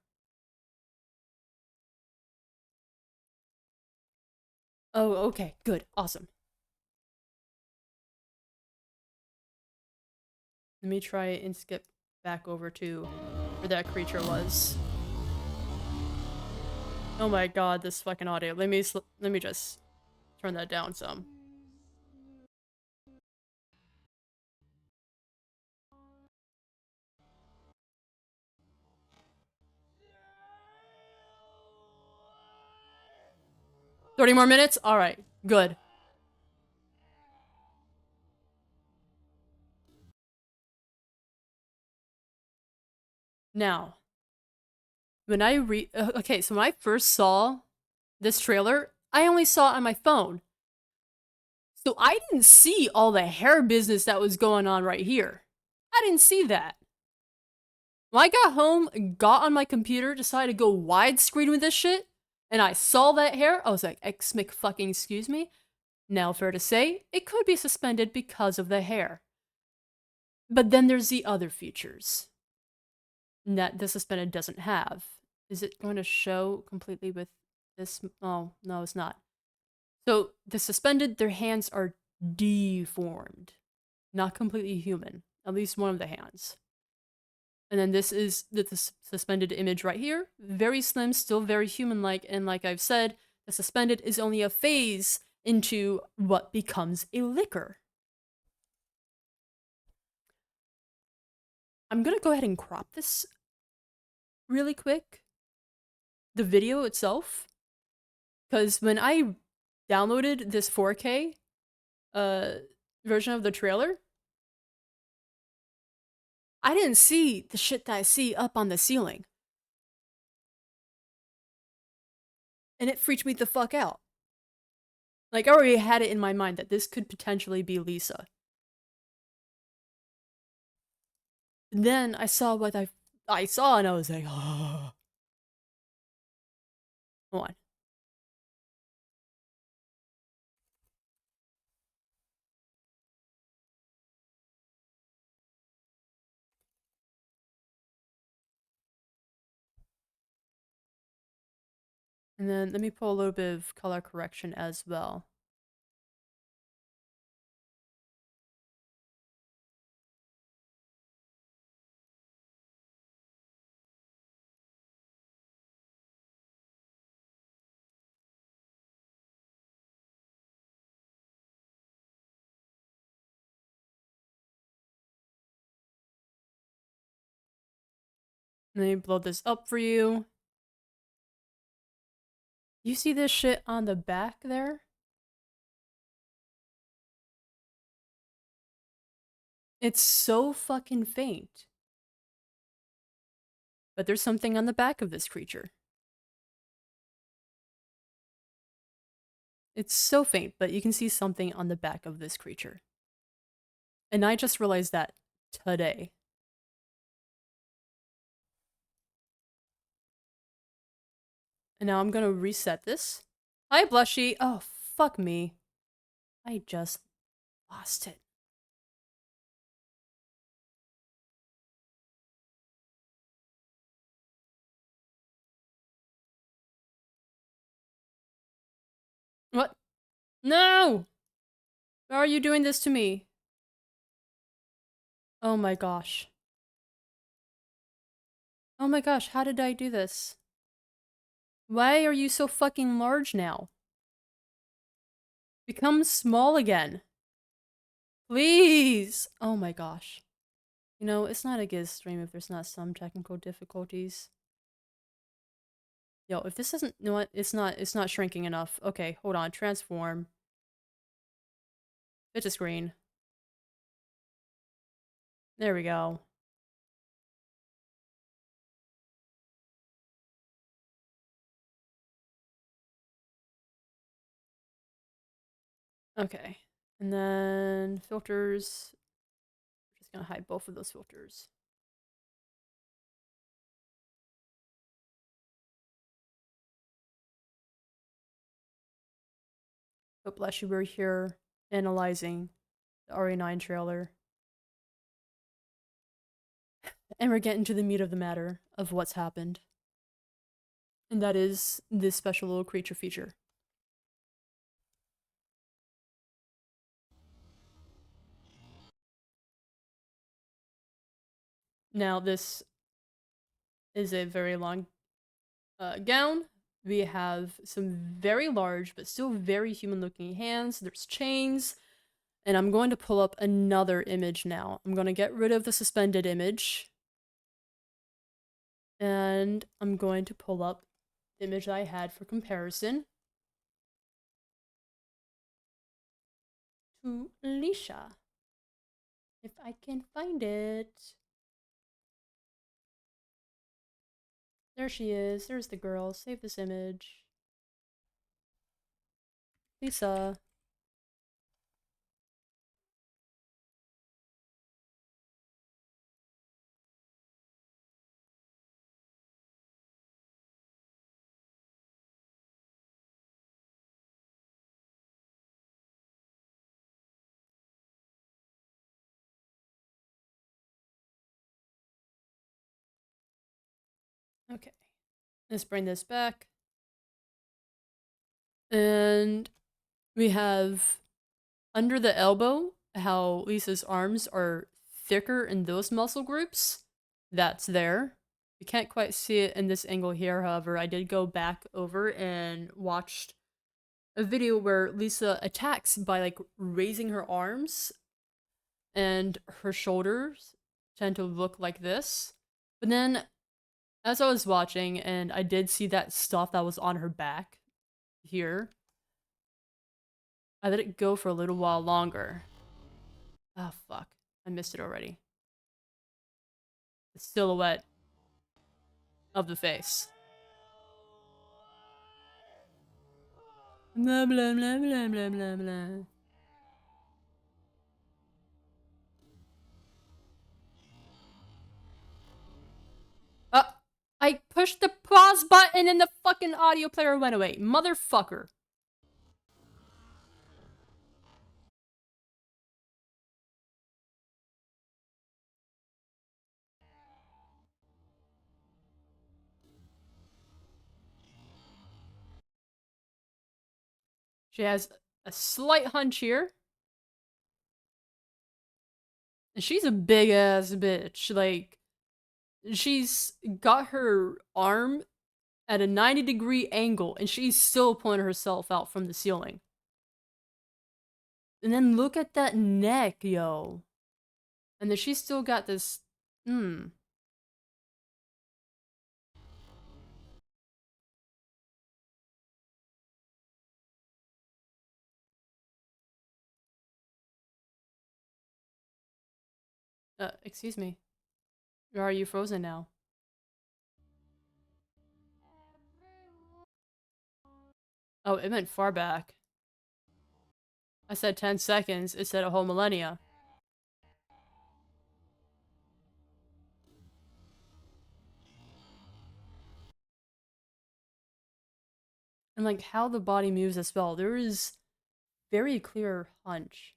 Oh, okay, good, awesome. Let me try and skip back over to where that creature was. Oh my god, this fucking audio. Let me just turn that down some. "30 more minutes? Alright, good." Now, when I okay, so when I first saw this trailer, I only saw it on my phone. So I didn't see all the hair business that was going on right here. I didn't see that. When I got home, got on my computer, decided to go widescreen with this shit, and I saw that hair, I was like, excuse me? Now, fair to say, it could be suspended because of the hair. But then there's the other features that the suspended doesn't have. Is it going to show completely with this? Oh, no, it's not. So the suspended, their hands are deformed, not completely human, at least one of the hands. And then this is the suspended image right here. Very slim, still very human-like, and like I've said, the suspended is only a phase into what becomes a licker. I'm gonna go ahead and crop this really quick. The video itself. Because when I downloaded this 4K version of the trailer, I didn't see the shit that I see up on the ceiling. And it freaked me the fuck out. Like, I already had it in my mind that this could potentially be Lisa. And then I saw what I saw and I was like, oh. Hold on. And then let me pull a little bit of color correction as well. Let me blow this up for you. You see this shit on the back there? It's so fucking faint. But there's something on the back of this creature. It's so faint, but you can see something on the back of this creature. And I just realized that today. And now I'm gonna reset this. Hi, Blushy. Oh, fuck me. I just lost it. What? No! Why are you doing this to me? Oh my gosh. Oh my gosh, how did I do this? Why are you so fucking large now? Become small again. Please! Oh my gosh. You know, it's not a good stream if there's not some technical difficulties. Yo, if this isn't, you know what? It's not shrinking enough. Okay, hold on. Transform. Fit to screen. There we go. Okay. And then filters. Just gonna hide both of those filters. But bless you, we're here analyzing the RE9 trailer. And we're getting to the meat of the matter of what's happened. And that is this special little creature feature. Now this is a very long gown. We have some very large but still very human-looking hands. There's chains. And I'm going to pull up another image now. I'm going to get rid of the suspended image. And I'm going to pull up the image I had for comparison. To Alicia. If I can find it. There she is. There's the girl. Save this image. Lisa. Okay. Let's bring this back. And we have under the elbow how Lisa's arms are thicker in those muscle groups. That's there. You can't quite see it in this angle here, however, I did go back over and watched a video where Lisa attacks by like raising her arms and her shoulders tend to look like this. But then as I was watching and I did see that stuff that was on her back here, I let it go for a little while longer. Oh fuck, I missed it already. The silhouette of the face. Blah blah blah blah blah blah blah. I pushed the pause button and the fucking audio player went away. Motherfucker. She has a slight hunch here. And she's a big ass bitch. Like, she's got her arm at a 90-degree angle and she's still pulling herself out from the ceiling. And then look at that neck, yo. And then she's still got this. Excuse me. Or are you frozen now? Oh, it meant far back. I said 10 seconds, it said a whole millennia. And like how the body moves as well, there is very clear hunch.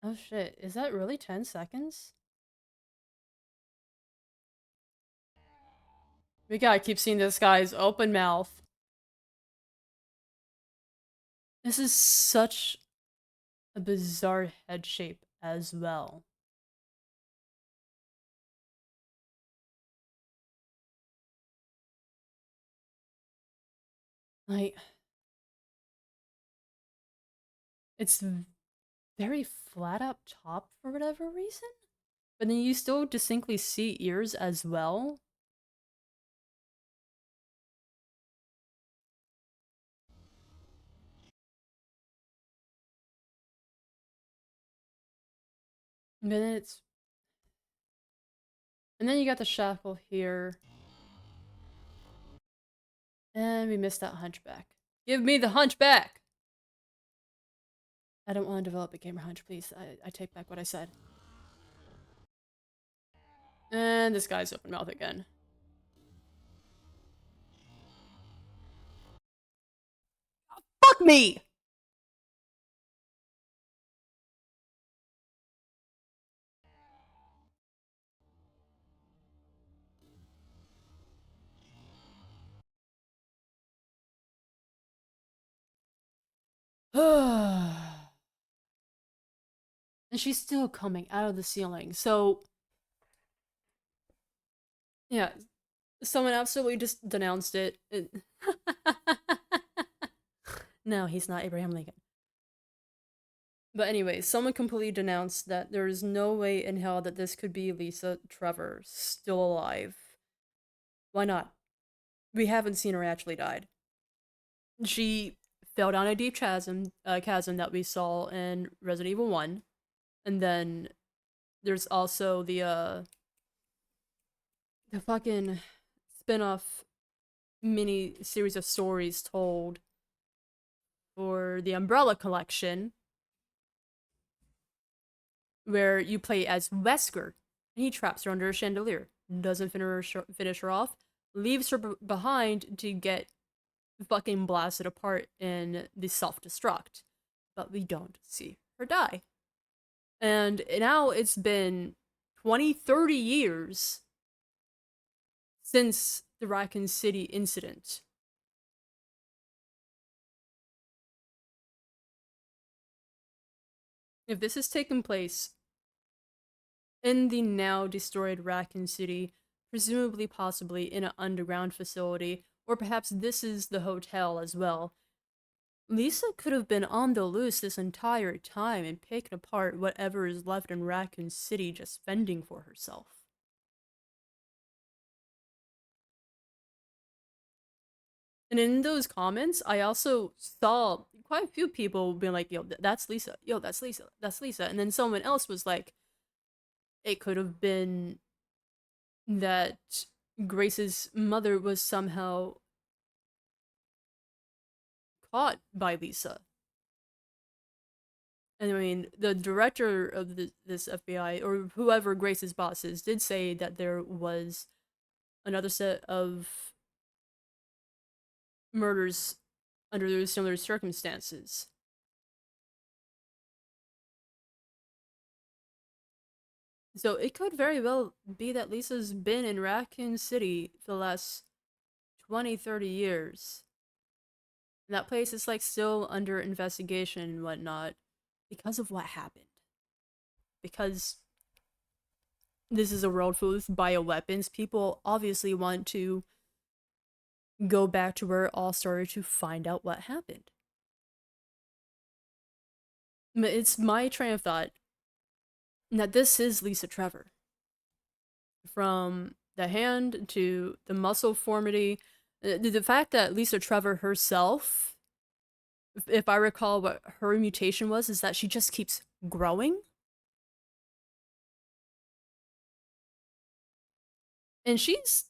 Oh shit, is that really 10 seconds? We gotta keep seeing this guy's open mouth. This is such a bizarre head shape as well. Like, it's very flat up top for whatever reason. But then you still distinctly see ears as well. And then it's... And then you got the shackle here. And we missed that hunchback. Give me the hunchback! I don't want to develop a gamer hunch, please. I take back what I said. And this guy's open mouth again. Oh, fuck me! And And she's still coming out of the ceiling. So, yeah, someone absolutely just denounced it. No, he's not Abraham Lincoln. But anyway, someone completely denounced that there is no way in hell that this could be Lisa Trevor still alive. Why not? We haven't seen her actually died. She fell down a deep chasm that we saw in Resident Evil 1. And then there's also the fucking spin-off mini series of stories told for the Umbrella Collection, where you play as Wesker, and he traps her under a chandelier, doesn't finish her off, leaves her behind to get fucking blasted apart in the self-destruct. But we don't see her die. And now it's been 20, 30 years since the Raccoon City incident. If this has taken place in the now destroyed Raccoon City, presumably possibly in an underground facility, or perhaps this is the hotel as well, Lisa could have been on the loose this entire time and picking apart whatever is left in Raccoon City, just fending for herself. And in those comments, I also saw quite a few people being like, yo, that's Lisa. Yo, that's Lisa. That's Lisa. And then someone else was like, it could have been that Grace's mother was somehow caught by Lisa. And I mean, the director of this FBI, or whoever Grace's boss is, did say that there was another set of murders under those similar circumstances. So it could very well be that Lisa's been in Raccoon City for the last 20, 30 years. And that place is like still under investigation and whatnot because of what happened. Because this is a world full of bioweapons, people obviously want to go back to where it all started to find out what happened. It's my train of thought that this is Lisa Trevor. From the hand to the muscle formity, the fact that Lisa Trevor herself, if I recall what her mutation was, is that she just keeps growing. And she's,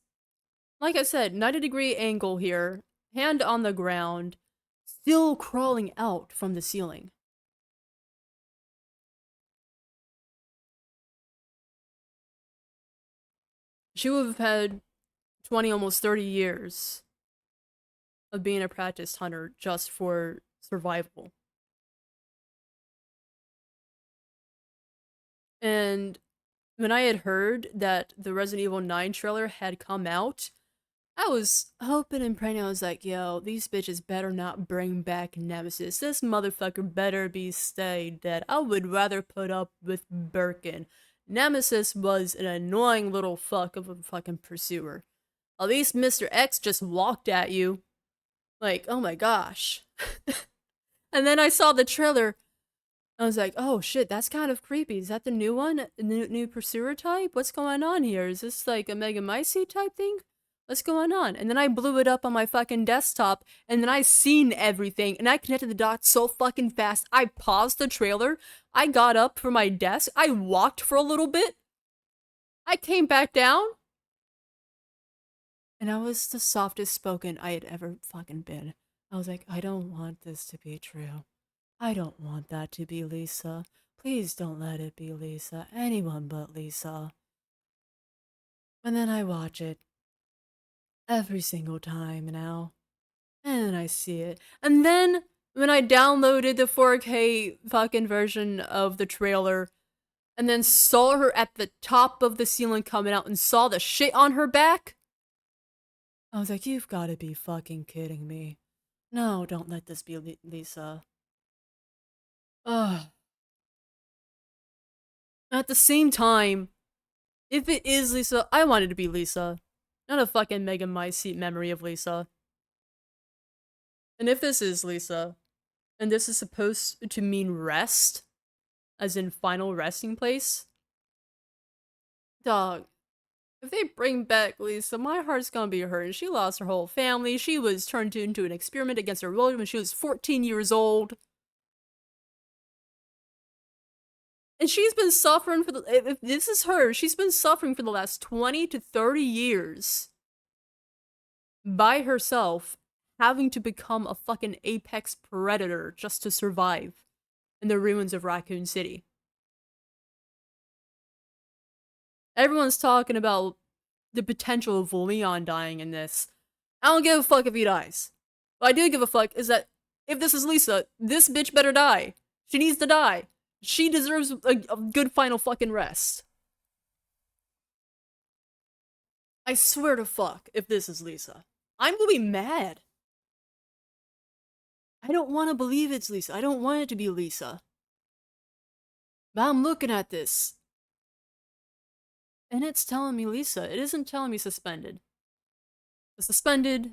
like I said, 90-degree angle here, hand on the ground, still crawling out from the ceiling. She would have had 20, almost 30 years of being a practiced hunter just for survival. And when I had heard that the Resident Evil 9 trailer had come out, I was hoping and praying. I was like, yo, these bitches better not bring back Nemesis. This motherfucker better be stay dead. I would rather put up with Birkin. Nemesis was an annoying little fuck of a fucking pursuer. At least Mr. X just walked at you. Like, oh my gosh. And then I saw the trailer. I was like, oh shit, that's kind of creepy. Is that the new one? New pursuer type? What's going on here? Is this like a Mega Mycete type thing? What's going on? And then I blew it up on my fucking desktop, and then I seen everything, and I connected the dots so fucking fast. I paused the trailer, I got up from my desk, I walked for a little bit, I came back down, and I was the softest spoken I had ever fucking been. I was like, I don't want this to be true. I don't want that to be Lisa. Please don't let it be Lisa. Anyone but Lisa. And then I watch it. Every single time now. And I see it. And then, when I downloaded the 4K fucking version of the trailer, and then saw her at the top of the ceiling coming out and saw the shit on her back, I was like, you've gotta be fucking kidding me. No, don't let this be Lisa. Ugh. At the same time, if it is Lisa, I want it to be Lisa. Not a fucking Mega My Seat memory of Lisa. And if this is Lisa, and this is supposed to mean rest, as in final resting place, dog, if they bring back Lisa, my heart's gonna be hurting. She lost her whole family. She was turned into an experiment against her will when she was 14 years old. And she's been suffering for if this is her, she's been suffering for the last 20 to 30 years by herself, having to become a fucking apex predator just to survive in the ruins of Raccoon City. Everyone's talking about the potential of Leon dying in this. I don't give a fuck if he dies. What I do give a fuck is that if this is Lisa, this bitch better die. She needs to die. She deserves a good final fucking rest. I swear to fuck if this is Lisa. I'm gonna be mad. I don't want to believe it's Lisa. I don't want it to be Lisa. But I'm looking at this. And it's telling me Lisa. It isn't telling me suspended. The suspended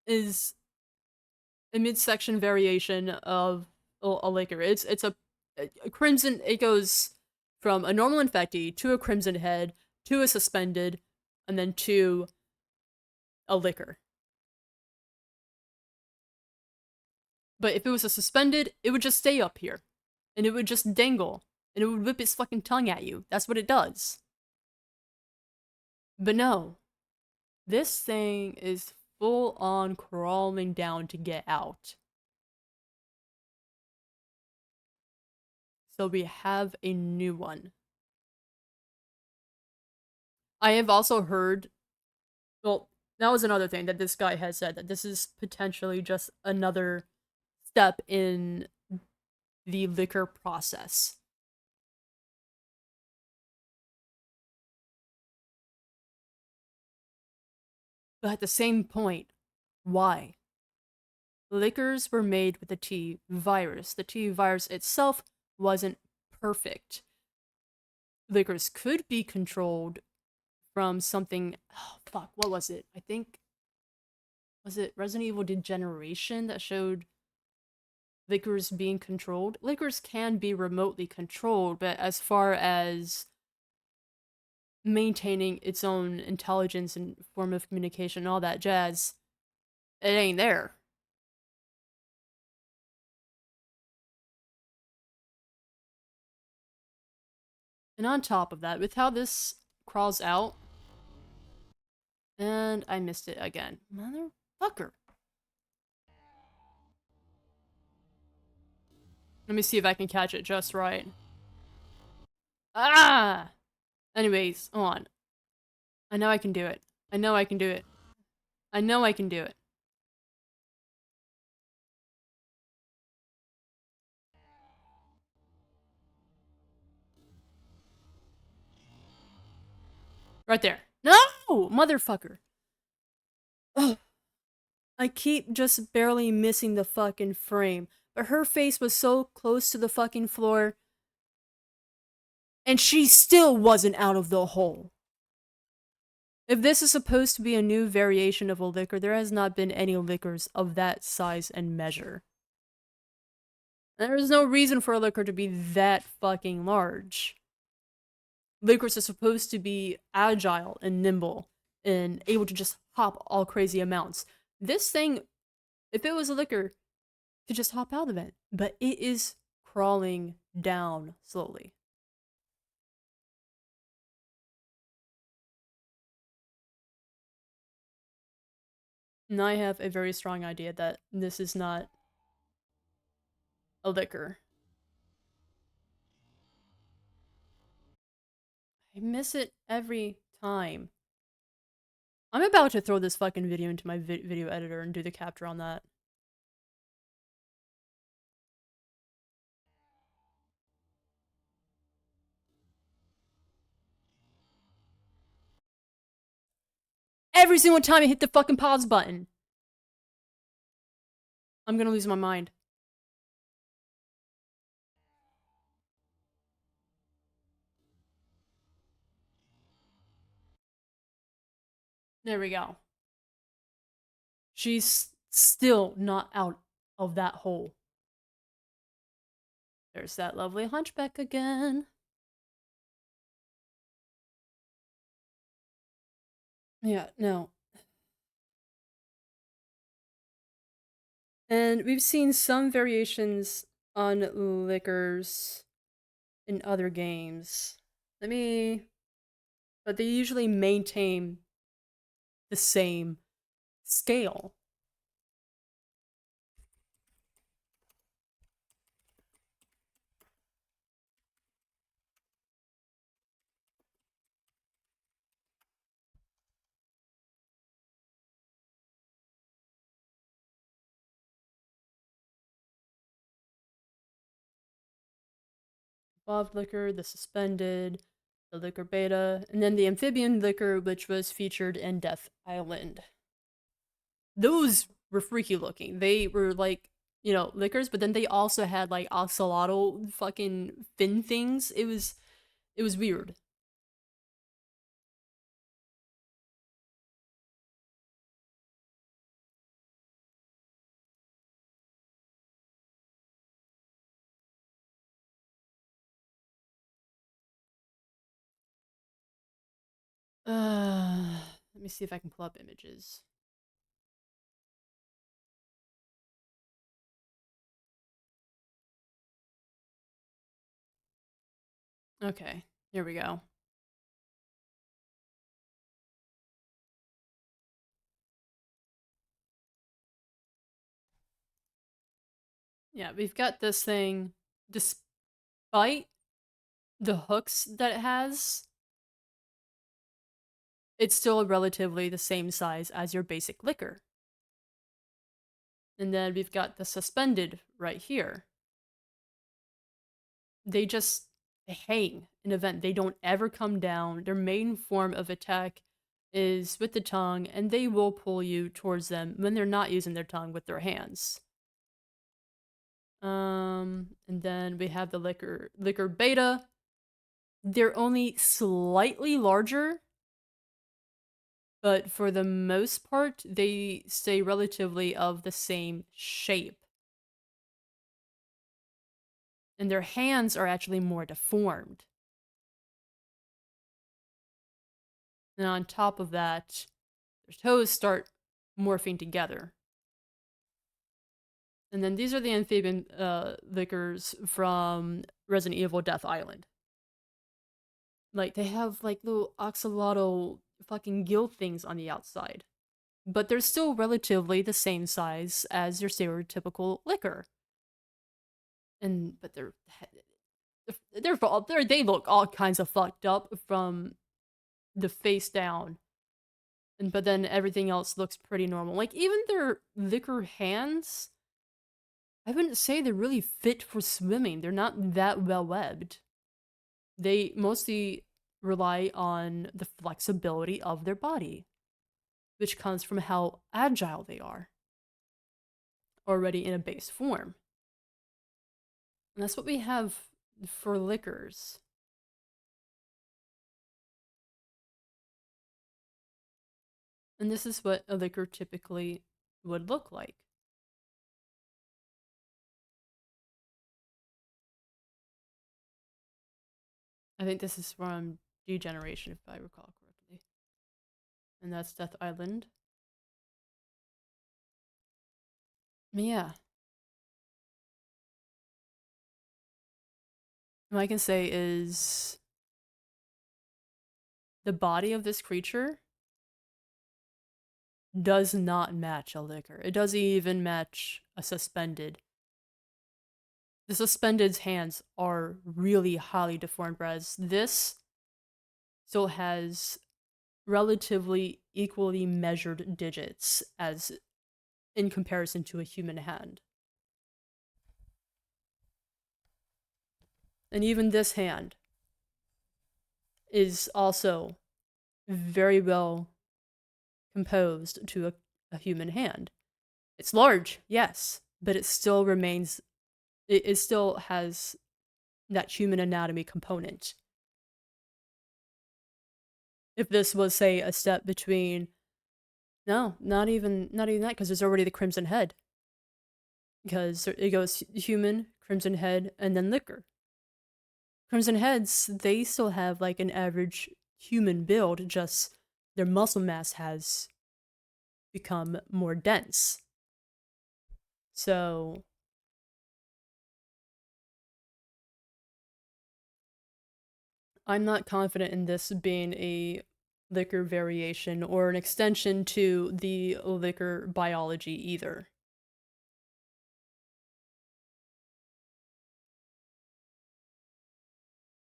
is a midsection variation of a liquor. It's a crimson. It goes from a normal infectee to a crimson head to a suspended, and then to a liquor. But if it was a suspended, it would just stay up here, and it would just dangle, and it would whip its fucking tongue at you. That's what it does. But no, this thing is full on crawling down to get out. So we have a new one. I have also heard, well, that was another thing that this guy has said, that this is potentially just another step in the liquor process. But at the same point, why? Liquors were made with the T virus. The T virus itself wasn't perfect. Liquors could be controlled from something, oh fuck, what was it? I think, was it Resident Evil Degeneration that showed liquors being controlled? Liquors can be remotely controlled, but as far as maintaining its own intelligence and form of communication and all that jazz, it ain't there. And on top of that, with how this crawls out, and I missed it again. Motherfucker. Let me see if I can catch it just right. Ah! Anyways, hold on. I know I can do it. I know I can do it. I know I can do it. Right there. No! Motherfucker. Ugh. I keep just barely missing the fucking frame. But her face was so close to the fucking floor. And she still wasn't out of the hole. If this is supposed to be a new variation of a liquor, there has not been any liquors of that size and measure. There is no reason for a liquor to be that fucking large. Liquors are supposed to be agile and nimble and able to just hop all crazy amounts. This thing, if it was a liquor, could just hop out of it. But it is crawling down slowly. And I have a very strong idea that this is not a liquor. I miss it every time. I'm about to throw this fucking video into my video editor and do the capture on that. Every single time I hit the fucking pause button. I'm gonna lose my mind. There we go. She's still not out of that hole. There's that lovely hunchback again. Yeah, no. And we've seen some variations on liquors in other games. But they usually maintain the same scale. Evolved liquor, the suspended, the liquor beta, and then the amphibian liquor, which was featured in Death Island. Those were freaky looking. They were like, liquors, but then they also had like oxalotl fucking fin things. It was weird. Let me see if I can pull up images. Okay, here we go. Yeah, we've got this thing. Despite the hooks that it has, it's still relatively the same size as your basic liquor. And then we've got the suspended right here. They just hang in a vent. They don't ever come down. Their main form of attack is with the tongue, and they will pull you towards them when they're not using their tongue with their hands. And then we have the liquor beta. They're only slightly larger, but for the most part, they stay relatively of the same shape. And their hands are actually more deformed. And on top of that, their toes start morphing together. And then these are the amphibian liquors from Resident Evil Death Island. Like, they have, like, little oxalotl fucking gill things on the outside. But they're still relatively the same size as your stereotypical liquor. But they look all kinds of fucked up from the face down. But then everything else looks pretty normal. Like, even their liquor hands, I wouldn't say they're really fit for swimming. They're not that well-webbed. They mostly rely on the flexibility of their body, which comes from how agile they are, already in a base form. And that's what we have for liquors. And this is what a liquor typically would look like. I think this is from Degeneration, if I recall correctly. And that's Death Island. Yeah. What I can say is the body of this creature does not match a liquor. It doesn't even match a suspended. The suspended's hands are really highly deformed, whereas this still has relatively equally measured digits as in comparison to a human hand. And even this hand is also very well composed to a human hand. It's large, yes, but it still remains, it still has that human anatomy component. If this was, say, a step between No, not even that, because there's already the Crimson Head. Because it goes human, Crimson Head, and then liquor. Crimson Heads, they still have like an average human build, just their muscle mass has become more dense. So I'm not confident in this being a liquor variation or an extension to the liquor biology either.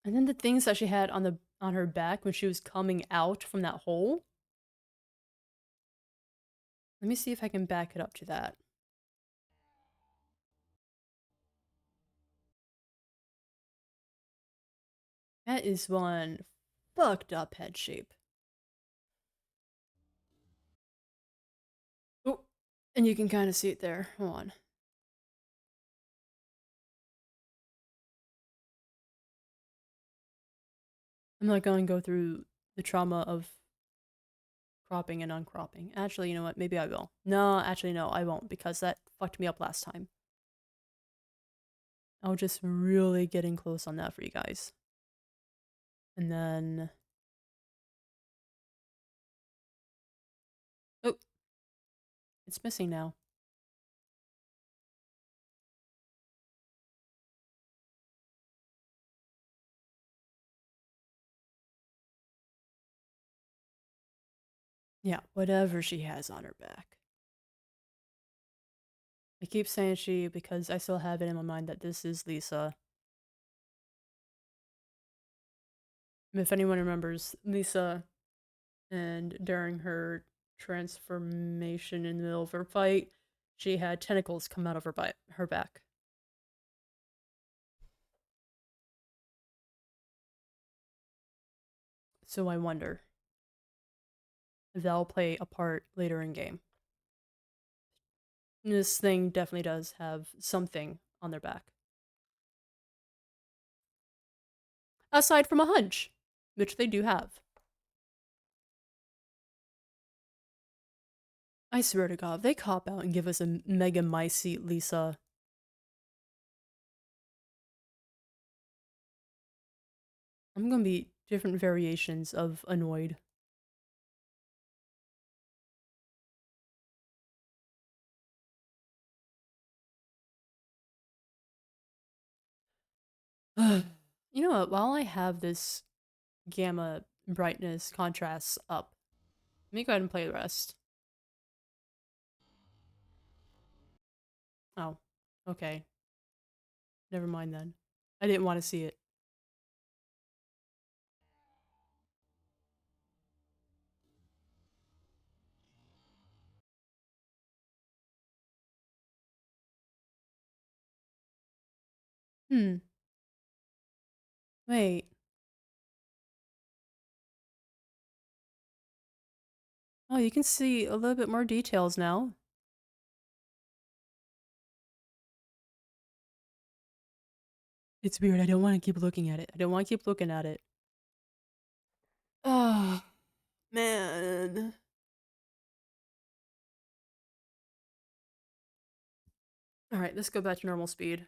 And then the things that she had on her back when she was coming out from that hole. Let me see if I can back it up to that. That is one fucked up head shape. Oh, and you can kind of see it there. Hold on. I'm not going to go through the trauma of cropping and uncropping. Actually, you know what? Maybe I will. No, actually, no, I won't, because that fucked me up last time. I'll just really getting close on that for you guys. And then... Oh! It's missing now. Yeah, whatever she has on her back. I keep saying she because I still have it in my mind that this is Lisa. If anyone remembers Lisa, and during her transformation in the middle of her fight, she had tentacles come out of her back. So I wonder if that'll play a part later in game. This thing definitely does have something on their back. Aside from a hunch, which they do have. I swear to God, if they cop out and give us a Mega Mycete Lisa, I'm gonna be different variations of annoyed. You know what? While I have this gamma brightness contrast up, let me go ahead and play the rest. Oh, okay. Never mind then. I didn't want to see it. Wait. Oh, you can see a little bit more details now. It's weird. I don't want to keep looking at it. I don't want to keep looking at it. Oh, man. Alright, let's go back to normal speed.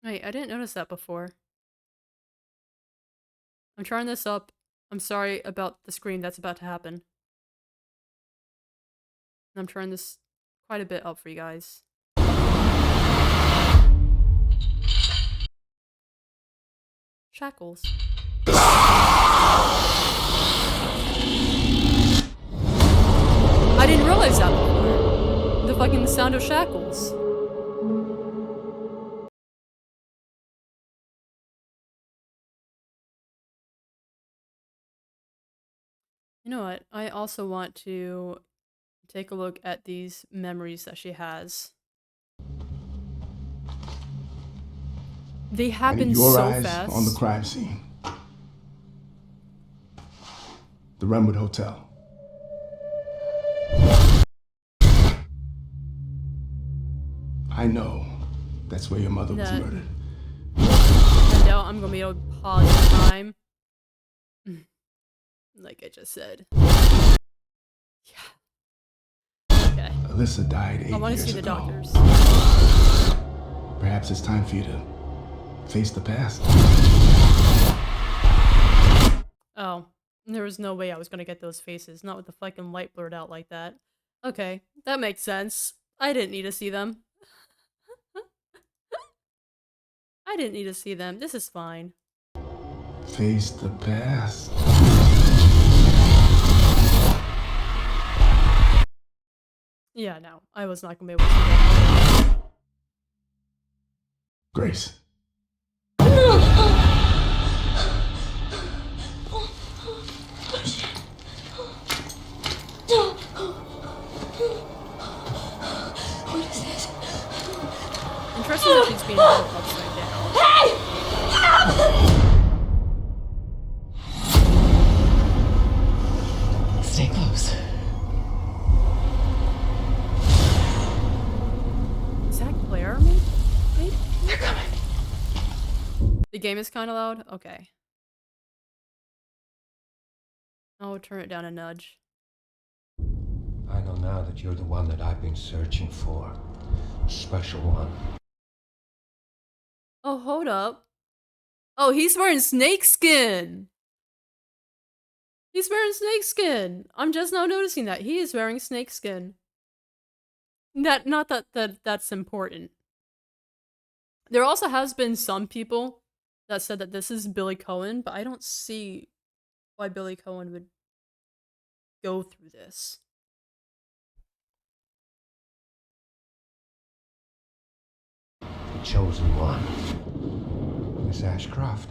Wait, I didn't notice that before. I'm trying this up. I'm sorry about the screen that's about to happen. I'm trying this quite a bit up for you guys. Shackles. I didn't realize that before. The fucking sound of shackles. You know what? I also want to take a look at these memories that she has. They happen so fast. On the crime scene. The Renwood Hotel. I know that's where your mother was That- murdered. I know I'm gonna be able to pause the time. Like I just said. Yeah. Okay. Alyssa died 8 I want to years see the ago. doctors. Perhaps it's time for you to face the past. Oh, there was no way I was gonna get those faces. Not with the fucking light blurred out like that. Okay, that makes sense. I didn't need to see them. I didn't need to see them. This is fine. Face the past. Yeah, no, I was not gonna be able to see that. Grace. What is this? Interesting that she's being held upside down. Hey! Stay close. Is that Claire? Maybe? They're coming. The game is kind of loud? Okay. I'll turn it down a nudge. I know now that you're the one that I've been searching for. A special one. Oh, hold up. Oh, he's wearing snakeskin! He's wearing snakeskin! I'm just now noticing that. He is wearing snakeskin. Not that that's important. There also has been some people that said that this is Billy Cohen, but I don't see why Billy Cohen would go through this. The chosen one. Miss Ashcroft.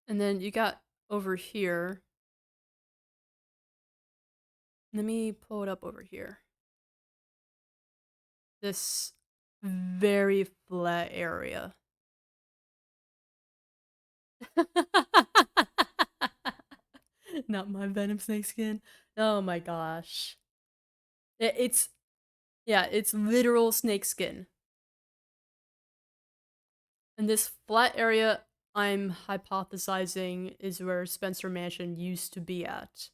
And then you got over here. Let me pull it up over here. This very flat area. Not my venom snakeskin. Oh my gosh. It's literal snakeskin. And this flat area, I'm hypothesizing, is where Spencer Mansion used to be at.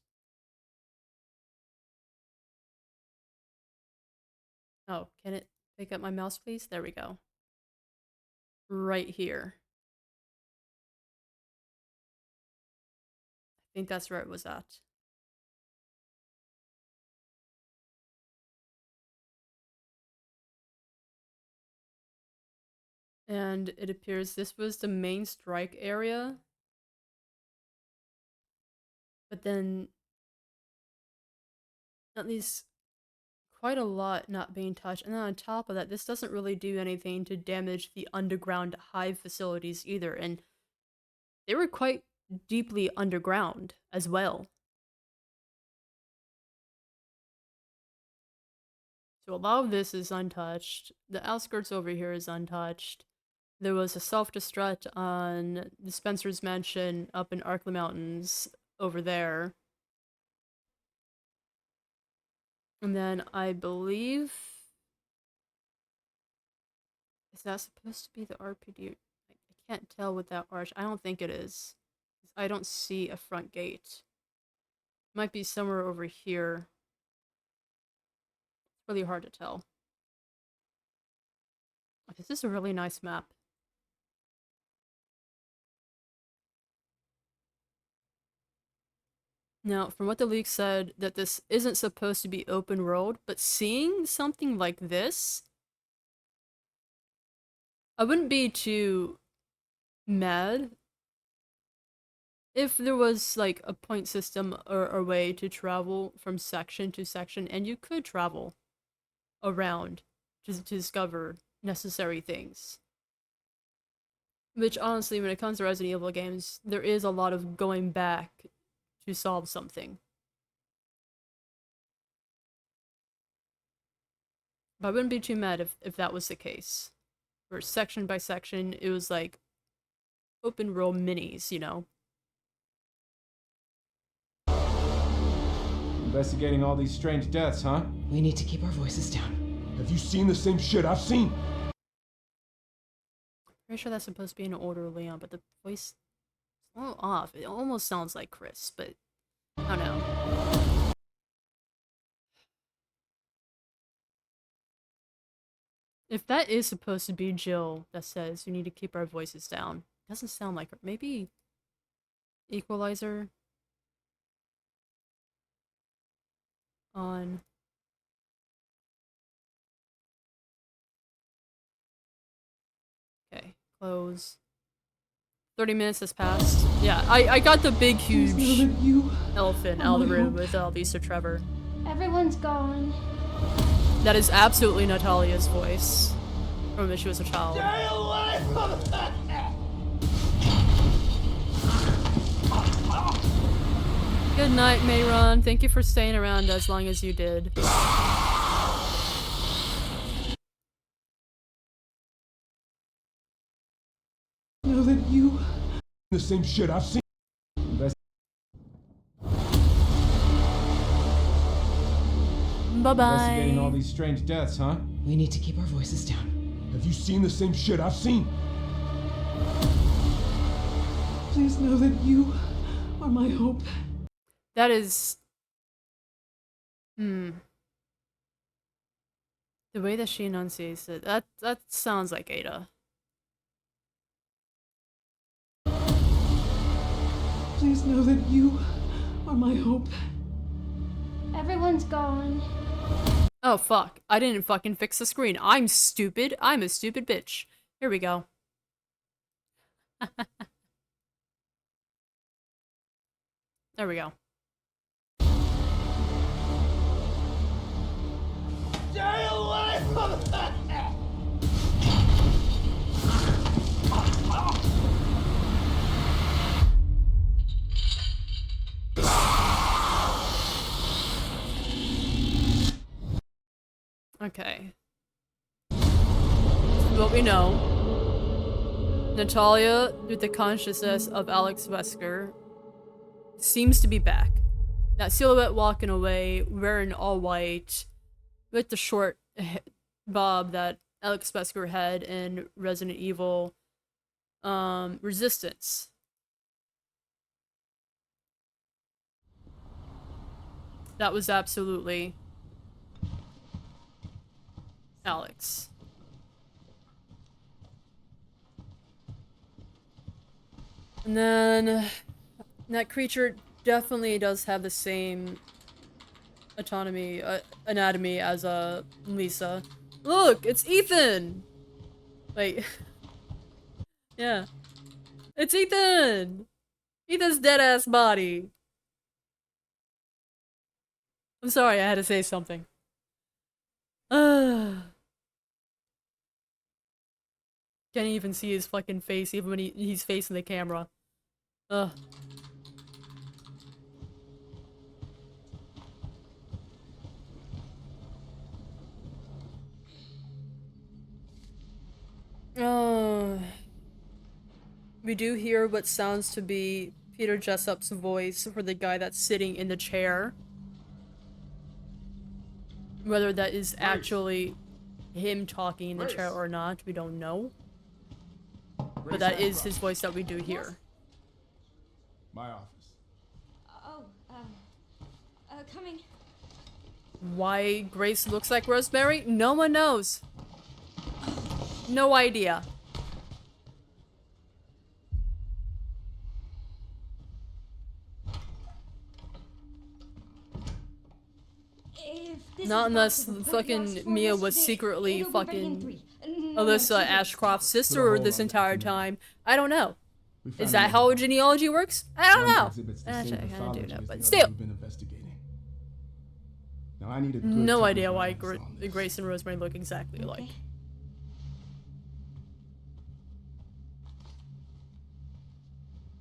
Oh, can it pick up my mouse, please? There we go. Right here. I think that's where it was at. And it appears this was the main strike area. But then, at least quite a lot not being touched. And then on top of that, this doesn't really do anything to damage the underground hive facilities either. And they were quite deeply underground as well. So a lot of this is untouched. The outskirts over here is untouched. There was a self-destruct on the Spencer's Mansion up in Arkla Mountains over there. And then I believe... Is that supposed to be the RPD? I can't tell with that arch. I don't think it is. I don't see a front gate. Might be somewhere over here. It's really hard to tell. This is a really nice map. Now, from what the leak said, that this isn't supposed to be open world, but seeing something like this, I wouldn't be too mad if there was like a point system or a way to travel from section to section, and you could travel around to discover necessary things. Which honestly, when it comes to Resident Evil games, there is a lot of going back to solve something. But I wouldn't be too mad if that was the case. Where section by section, it was like open world minis, you know? Investigating all these strange deaths, huh? We need to keep our voices down. Have you seen the same shit I've seen? Pretty sure that's supposed to be an older Leon, but the voice is a little off. It almost sounds like Chris, but I don't know. If that is supposed to be Jill that says we need to keep our voices down, it doesn't sound like her. Maybe Equalizer on. Okay, close. 30 minutes has passed. Yeah, I got the big, huge elephant out of the room with Lisa Trevor. Everyone's gone. That is absolutely Natalia's voice from when she was a child. Stay away from that! Good night, Mayron. Thank you for staying around as long as you did. Know that you the same shit I've seen. Bye-bye. Investigating all these strange deaths, huh? We need to keep our voices down. Have you seen the same shit I've seen? Please know that you are my hope. That is... The way that she enunciates it, that sounds like Ada. Please know that you are my hope. Everyone's gone. Oh fuck, I didn't fucking fix the screen. I'm stupid. I'm a stupid bitch. Here we go. There we go. Stay away from that! Okay. What we know. Natalia, with the consciousness of Alex Wesker, seems to be back. That silhouette walking away, wearing all white, with the short bob that Alex Wesker had in Resident Evil Resistance. That was absolutely Alex. And then that creature definitely does have the same anatomy as Lisa. Look, it's Ethan. Wait. Yeah. It's Ethan. Ethan's dead ass body. I'm sorry, I had to say something. Can't even see his fucking face even when he's facing the camera. Ugh. We do hear what sounds to be Peter Jessup's voice for the guy that's sitting in the chair. Whether that is actually him talking in the chair or not, we don't know. But that is his voice that we do hear. My office. Oh, coming. Why Grace looks like Rosemary? No one knows. No idea. Not unless fucking Mia was secretly fucking Alyssa Ashcroft's sister this entire time. I don't know. Is that how genealogy works? I don't know. Actually, I kind of do know, but still. No idea why Grace and Rosemary look exactly alike.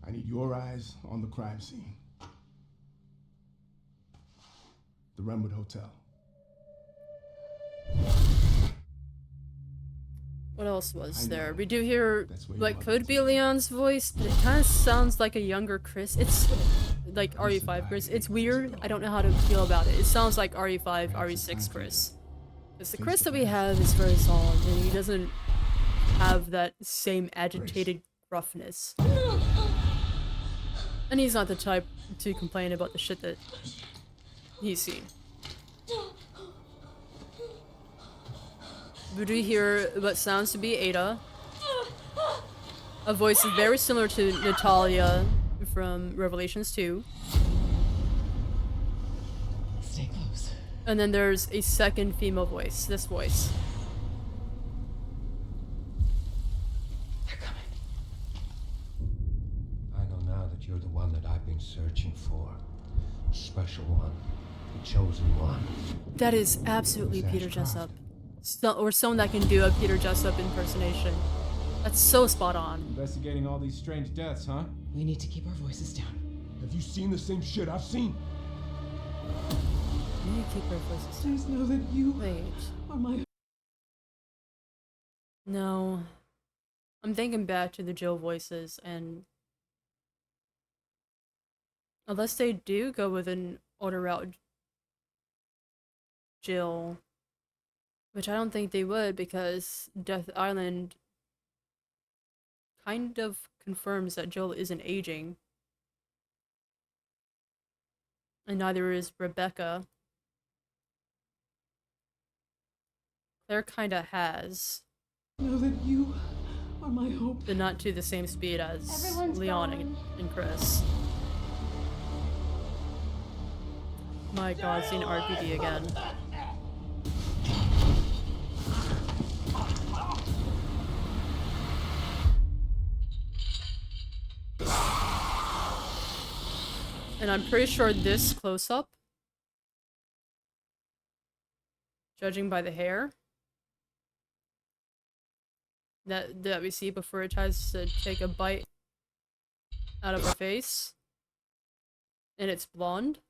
I need your eyes on the crime scene. The Renwood Hotel. What else was there? We do hear what could be Leon's voice, but it kind of sounds like a younger Chris. It's like RE5 Chris. It's weird. I don't know how to feel about it. It sounds like RE5, RE6 Chris. Because the Chris that we have is very solid, and he doesn't have that same agitated gruffness. And he's not the type to complain about the shit that he's seen. But we hear what sounds to be Ada. A voice very similar to Natalia from Revelations 2. Stay close. And then there's a second female voice, this voice. They're coming. I know now that you're the one that I've been searching for. The special one. The chosen one. That is absolutely Peter Jessup. Or someone that can do a Peter Jessup impersonation. That's so spot on. Investigating all these strange deaths, huh? We need to keep our voices down. Have you seen the same shit I've seen? We need to keep our voices down. Please know that you Wait. are my... No. I'm thinking back to the Jill voices, and unless they do go with an older route Jill, which I don't think they would, because Death Island kind of confirms that Jill isn't aging. And neither is Rebecca. Claire kinda has. Know that you are my hope. But not to the same speed as Everyone's Leon and Chris. My god, seeing RPD again. And I'm pretty sure this close-up, judging by the hair that we see before it tries to take a bite out of her face, and it's blonde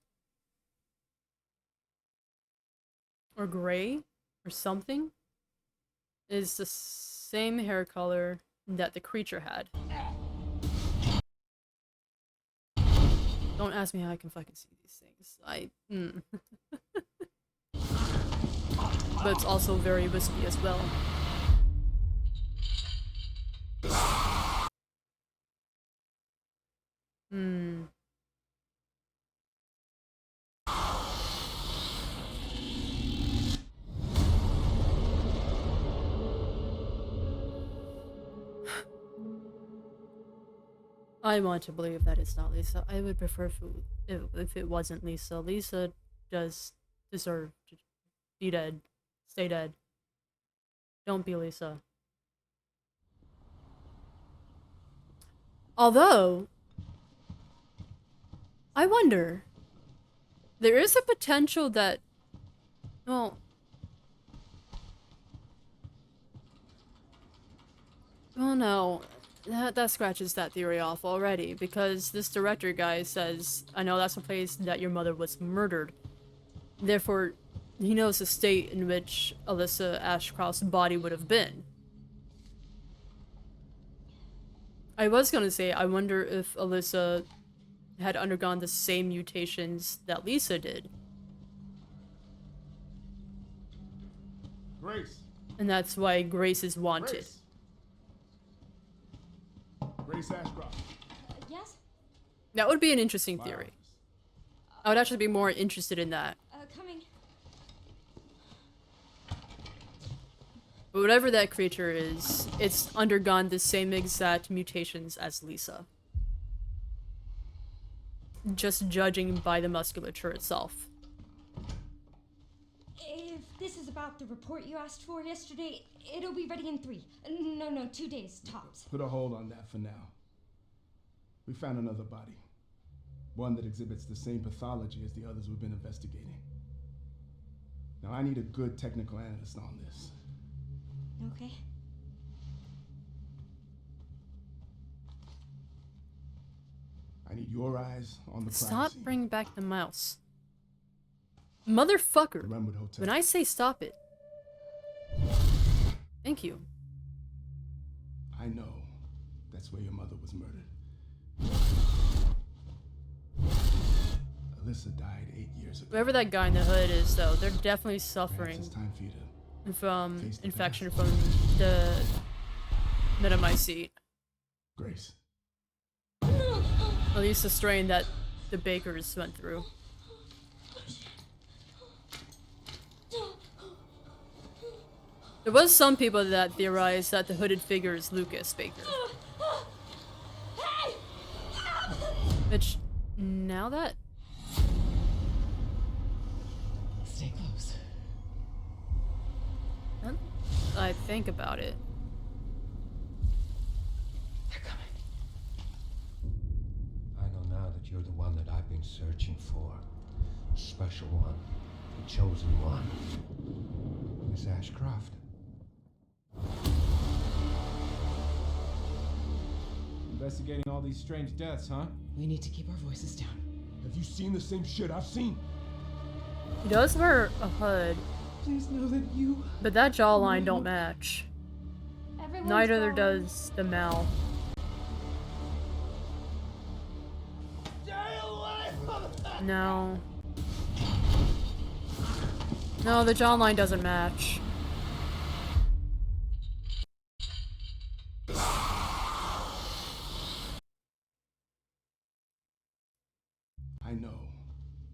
or gray or something, is the same hair color that the creature had. Don't ask me how I can fucking see these things. But it's also very wispy as well. I want to believe that it's not Lisa. I would prefer if it wasn't Lisa. Lisa does deserve to be dead. Stay dead. Don't be Lisa. Although, I wonder, there is a potential that, well, oh no. That scratches that theory off already, because this director guy says, I know that's the place that your mother was murdered. Therefore, he knows the state in which Alyssa Ashcroft's body would have been. I was gonna say, I wonder if Alyssa had undergone the same mutations that Lisa did. Grace. And that's why Grace is wanted. Grace Ashcroft. Yes? That would be an interesting theory. I would actually be more interested in that. Coming. But whatever that creature is, it's undergone the same exact mutations as Lisa. Just judging by the musculature itself. If this is about the report you asked for yesterday, it'll be ready in 3. No, 2 days, tops. Put a hold on that for now. We found another body. One that exhibits the same pathology as the others we've been investigating. Now I need a good technical analyst on this. Okay. I need your eyes on the crime Stop scene. bringing back the mouse. Motherfucker. Remember the hotel. When I say stop it. Thank you. I know that's where your mother was murdered. Alyssa died 8 years ago. Whoever that guy in the hood is, though, they're definitely Perhaps suffering it's time for you to from face the infection past. from the Metamycete. Grace. At least the strain that the bakers went through. There was some people that theorized that the hooded figure is Lucas Baker. Which, now that... Stay close. I think about it. I know now that you're the one that I've been searching for. The special one. The chosen one. Miss Ashcroft. Investigating all these strange deaths, huh? We need to keep our voices down. Have you seen the same shit I've seen? He does wear a hood, Please know that you... but that jawline don't match. Everyone's Neither going. does the mouth. No. No, the jawline doesn't match. I know.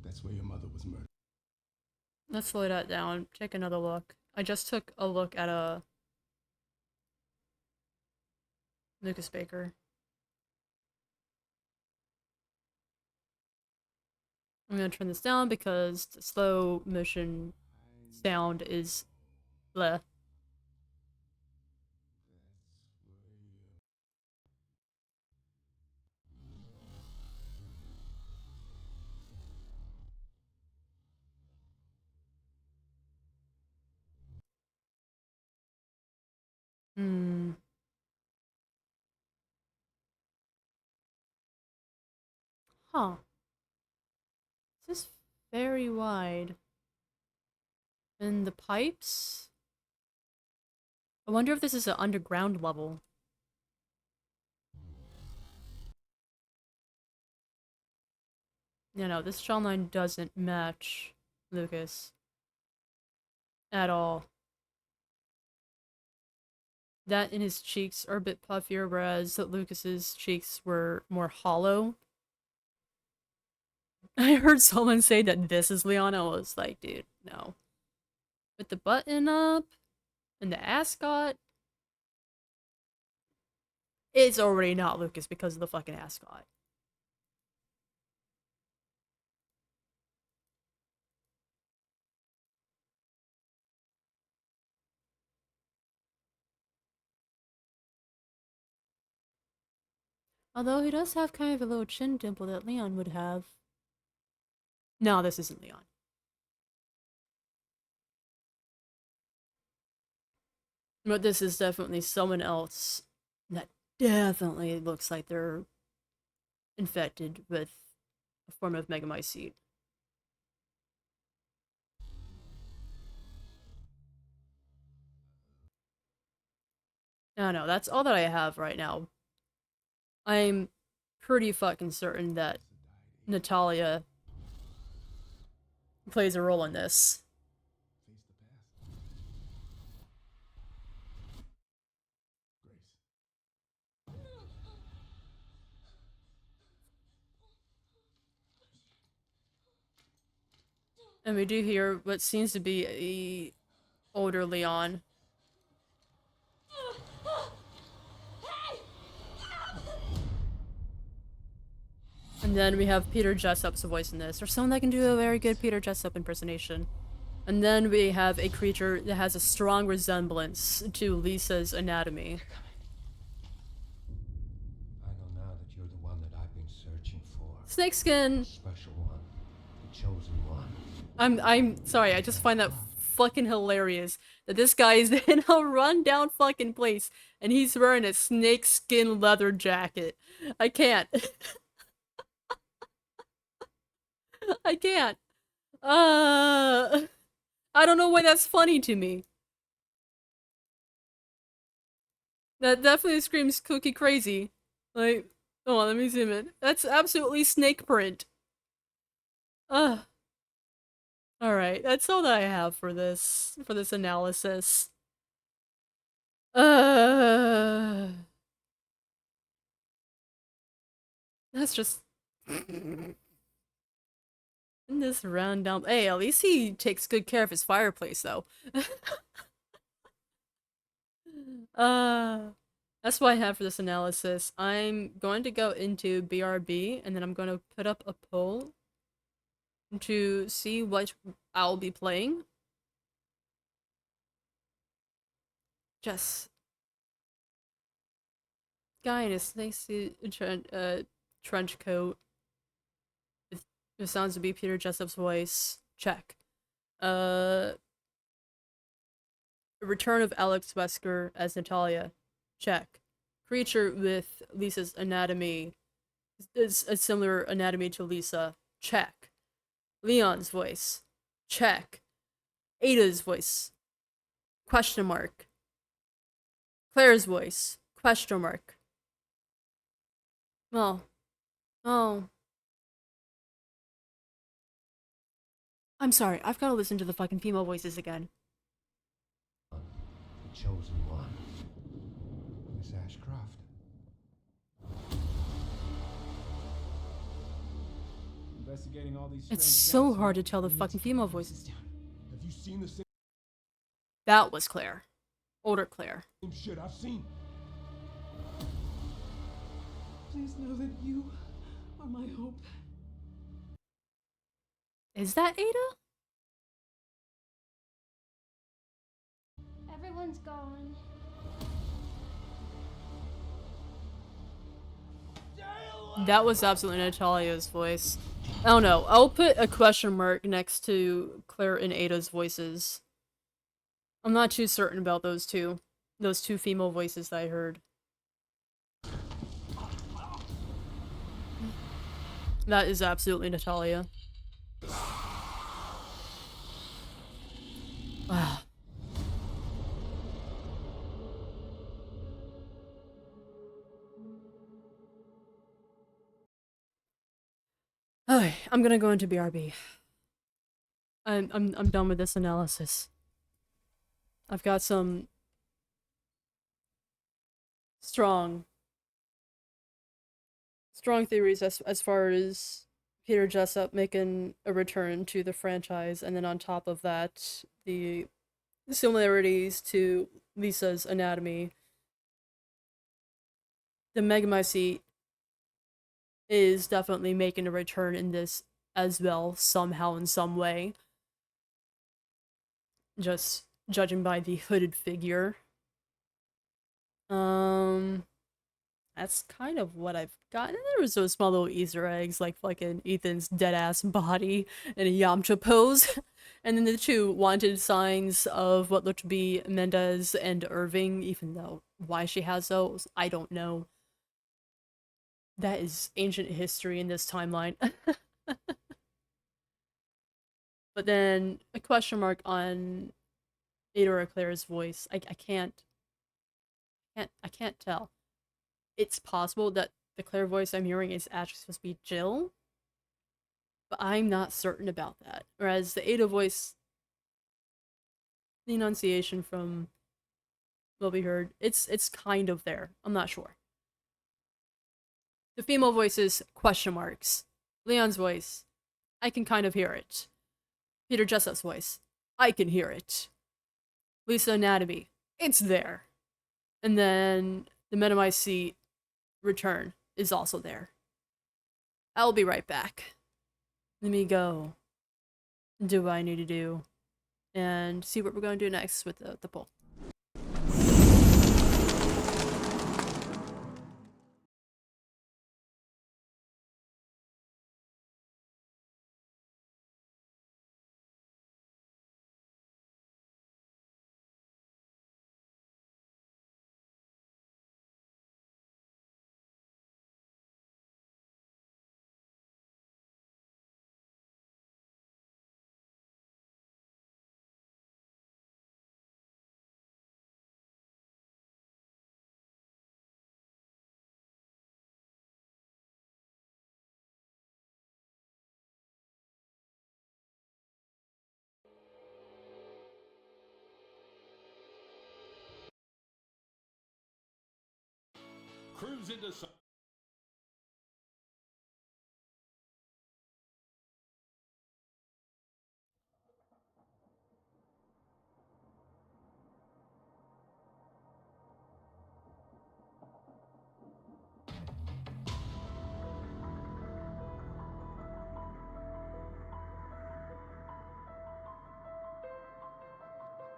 That's where your mother was murdered. Let's slow that down. Take another look. I just took a look at a Lucas Baker. I'm gonna turn this down because the slow motion sound is bleh. Hmm. Huh. This is very wide. And the pipes? I wonder if this is an underground level. No, this jawline doesn't match Lucas. At all. That and his cheeks are a bit puffier, whereas Lucas's cheeks were more hollow. I heard someone say that this is Leon. I was like, dude, no. With the button up and the ascot, it's already not Lucas because of the fucking ascot. Although he does have kind of a little chin dimple that Leon would have. No, this isn't Leon. But this is definitely someone else that definitely looks like they're infected with a form of megamycete. No, that's all that I have right now. I'm pretty fucking certain that Natalia plays a role in this. And we do hear what seems to be a older Leon. And then we have Peter Jessup's voice in this, or someone that can do a very good Peter Jessup impersonation. And then we have a creature that has a strong resemblance to Lisa's anatomy. I know now that you're the one that I've been searching for. Snakeskin! Special one. The chosen one. I'm sorry, I just find that fucking hilarious that this guy is in a rundown fucking place and he's wearing a snakeskin leather jacket. I can't. I can't. I don't know why that's funny to me. That definitely screams cookie crazy. Like, oh, let me zoom in. That's absolutely snake print. Alright, that's all that I have for this analysis. That's just in this rundown. Hey, at least he takes good care of his fireplace, though. uh, that's what I have for this analysis. I'm going to go into BRB, and then I'm going to put up a poll to see what I'll be playing. Just guy in his nice trench coat. It sounds to be Peter Jessup's voice. Check. Return of Alex Wesker as Natalia. Check. Creature with Lisa's anatomy is a similar anatomy to Lisa. Check. Leon's voice. Check. Ada's voice. Question mark. Claire's voice. Question mark. Oh. Oh. I'm sorry, I've gotta listen to the fucking female voices again. The chosen one. Miss Ashcroft. Investigating all these It's strange so deaths, hard to tell the fucking female voices. Have you seen the same That was Claire. Older Claire. shit I've seen? Please know that you are my hope. Is that Ada? Everyone's gone. That was absolutely Natalia's voice. I don't know. I'll put a question mark next to Claire and Ada's voices. I'm not too certain about those two. Those two female voices that I heard. That is absolutely Natalia. Wow. Okay, I'm gonna go into BRB. I'm done with this analysis. I've got some strong theories as far as Peter Jessup making a return to the franchise, and then on top of that, the similarities to Lisa's anatomy. The Megamycete is definitely making a return in this as well, somehow in some way. Just judging by the hooded figure. That's kind of what I've gotten. There was those small little Easter eggs, like fucking Ethan's dead-ass body in a Yamcha pose. And then the two wanted signs of what looked to be Mendez and Irving, even though why she has those, I don't know. That is ancient history in this timeline. But then a question mark on Ada or Claire's voice. I can't tell. It's possible that the Claire voice I'm hearing is actually supposed to be Jill, but I'm not certain about that. Whereas the Ada voice, the enunciation from what we heard, it's kind of there. I'm not sure. The female voices, question marks. Leon's voice, I can kind of hear it. Peter Jessup's voice, I can hear it. Lisa Anatomy, it's there. And then the Metamycete return is also there. I'll be right back. Let me go do what I need to do and see what we're going to do next with the poll. cruise into some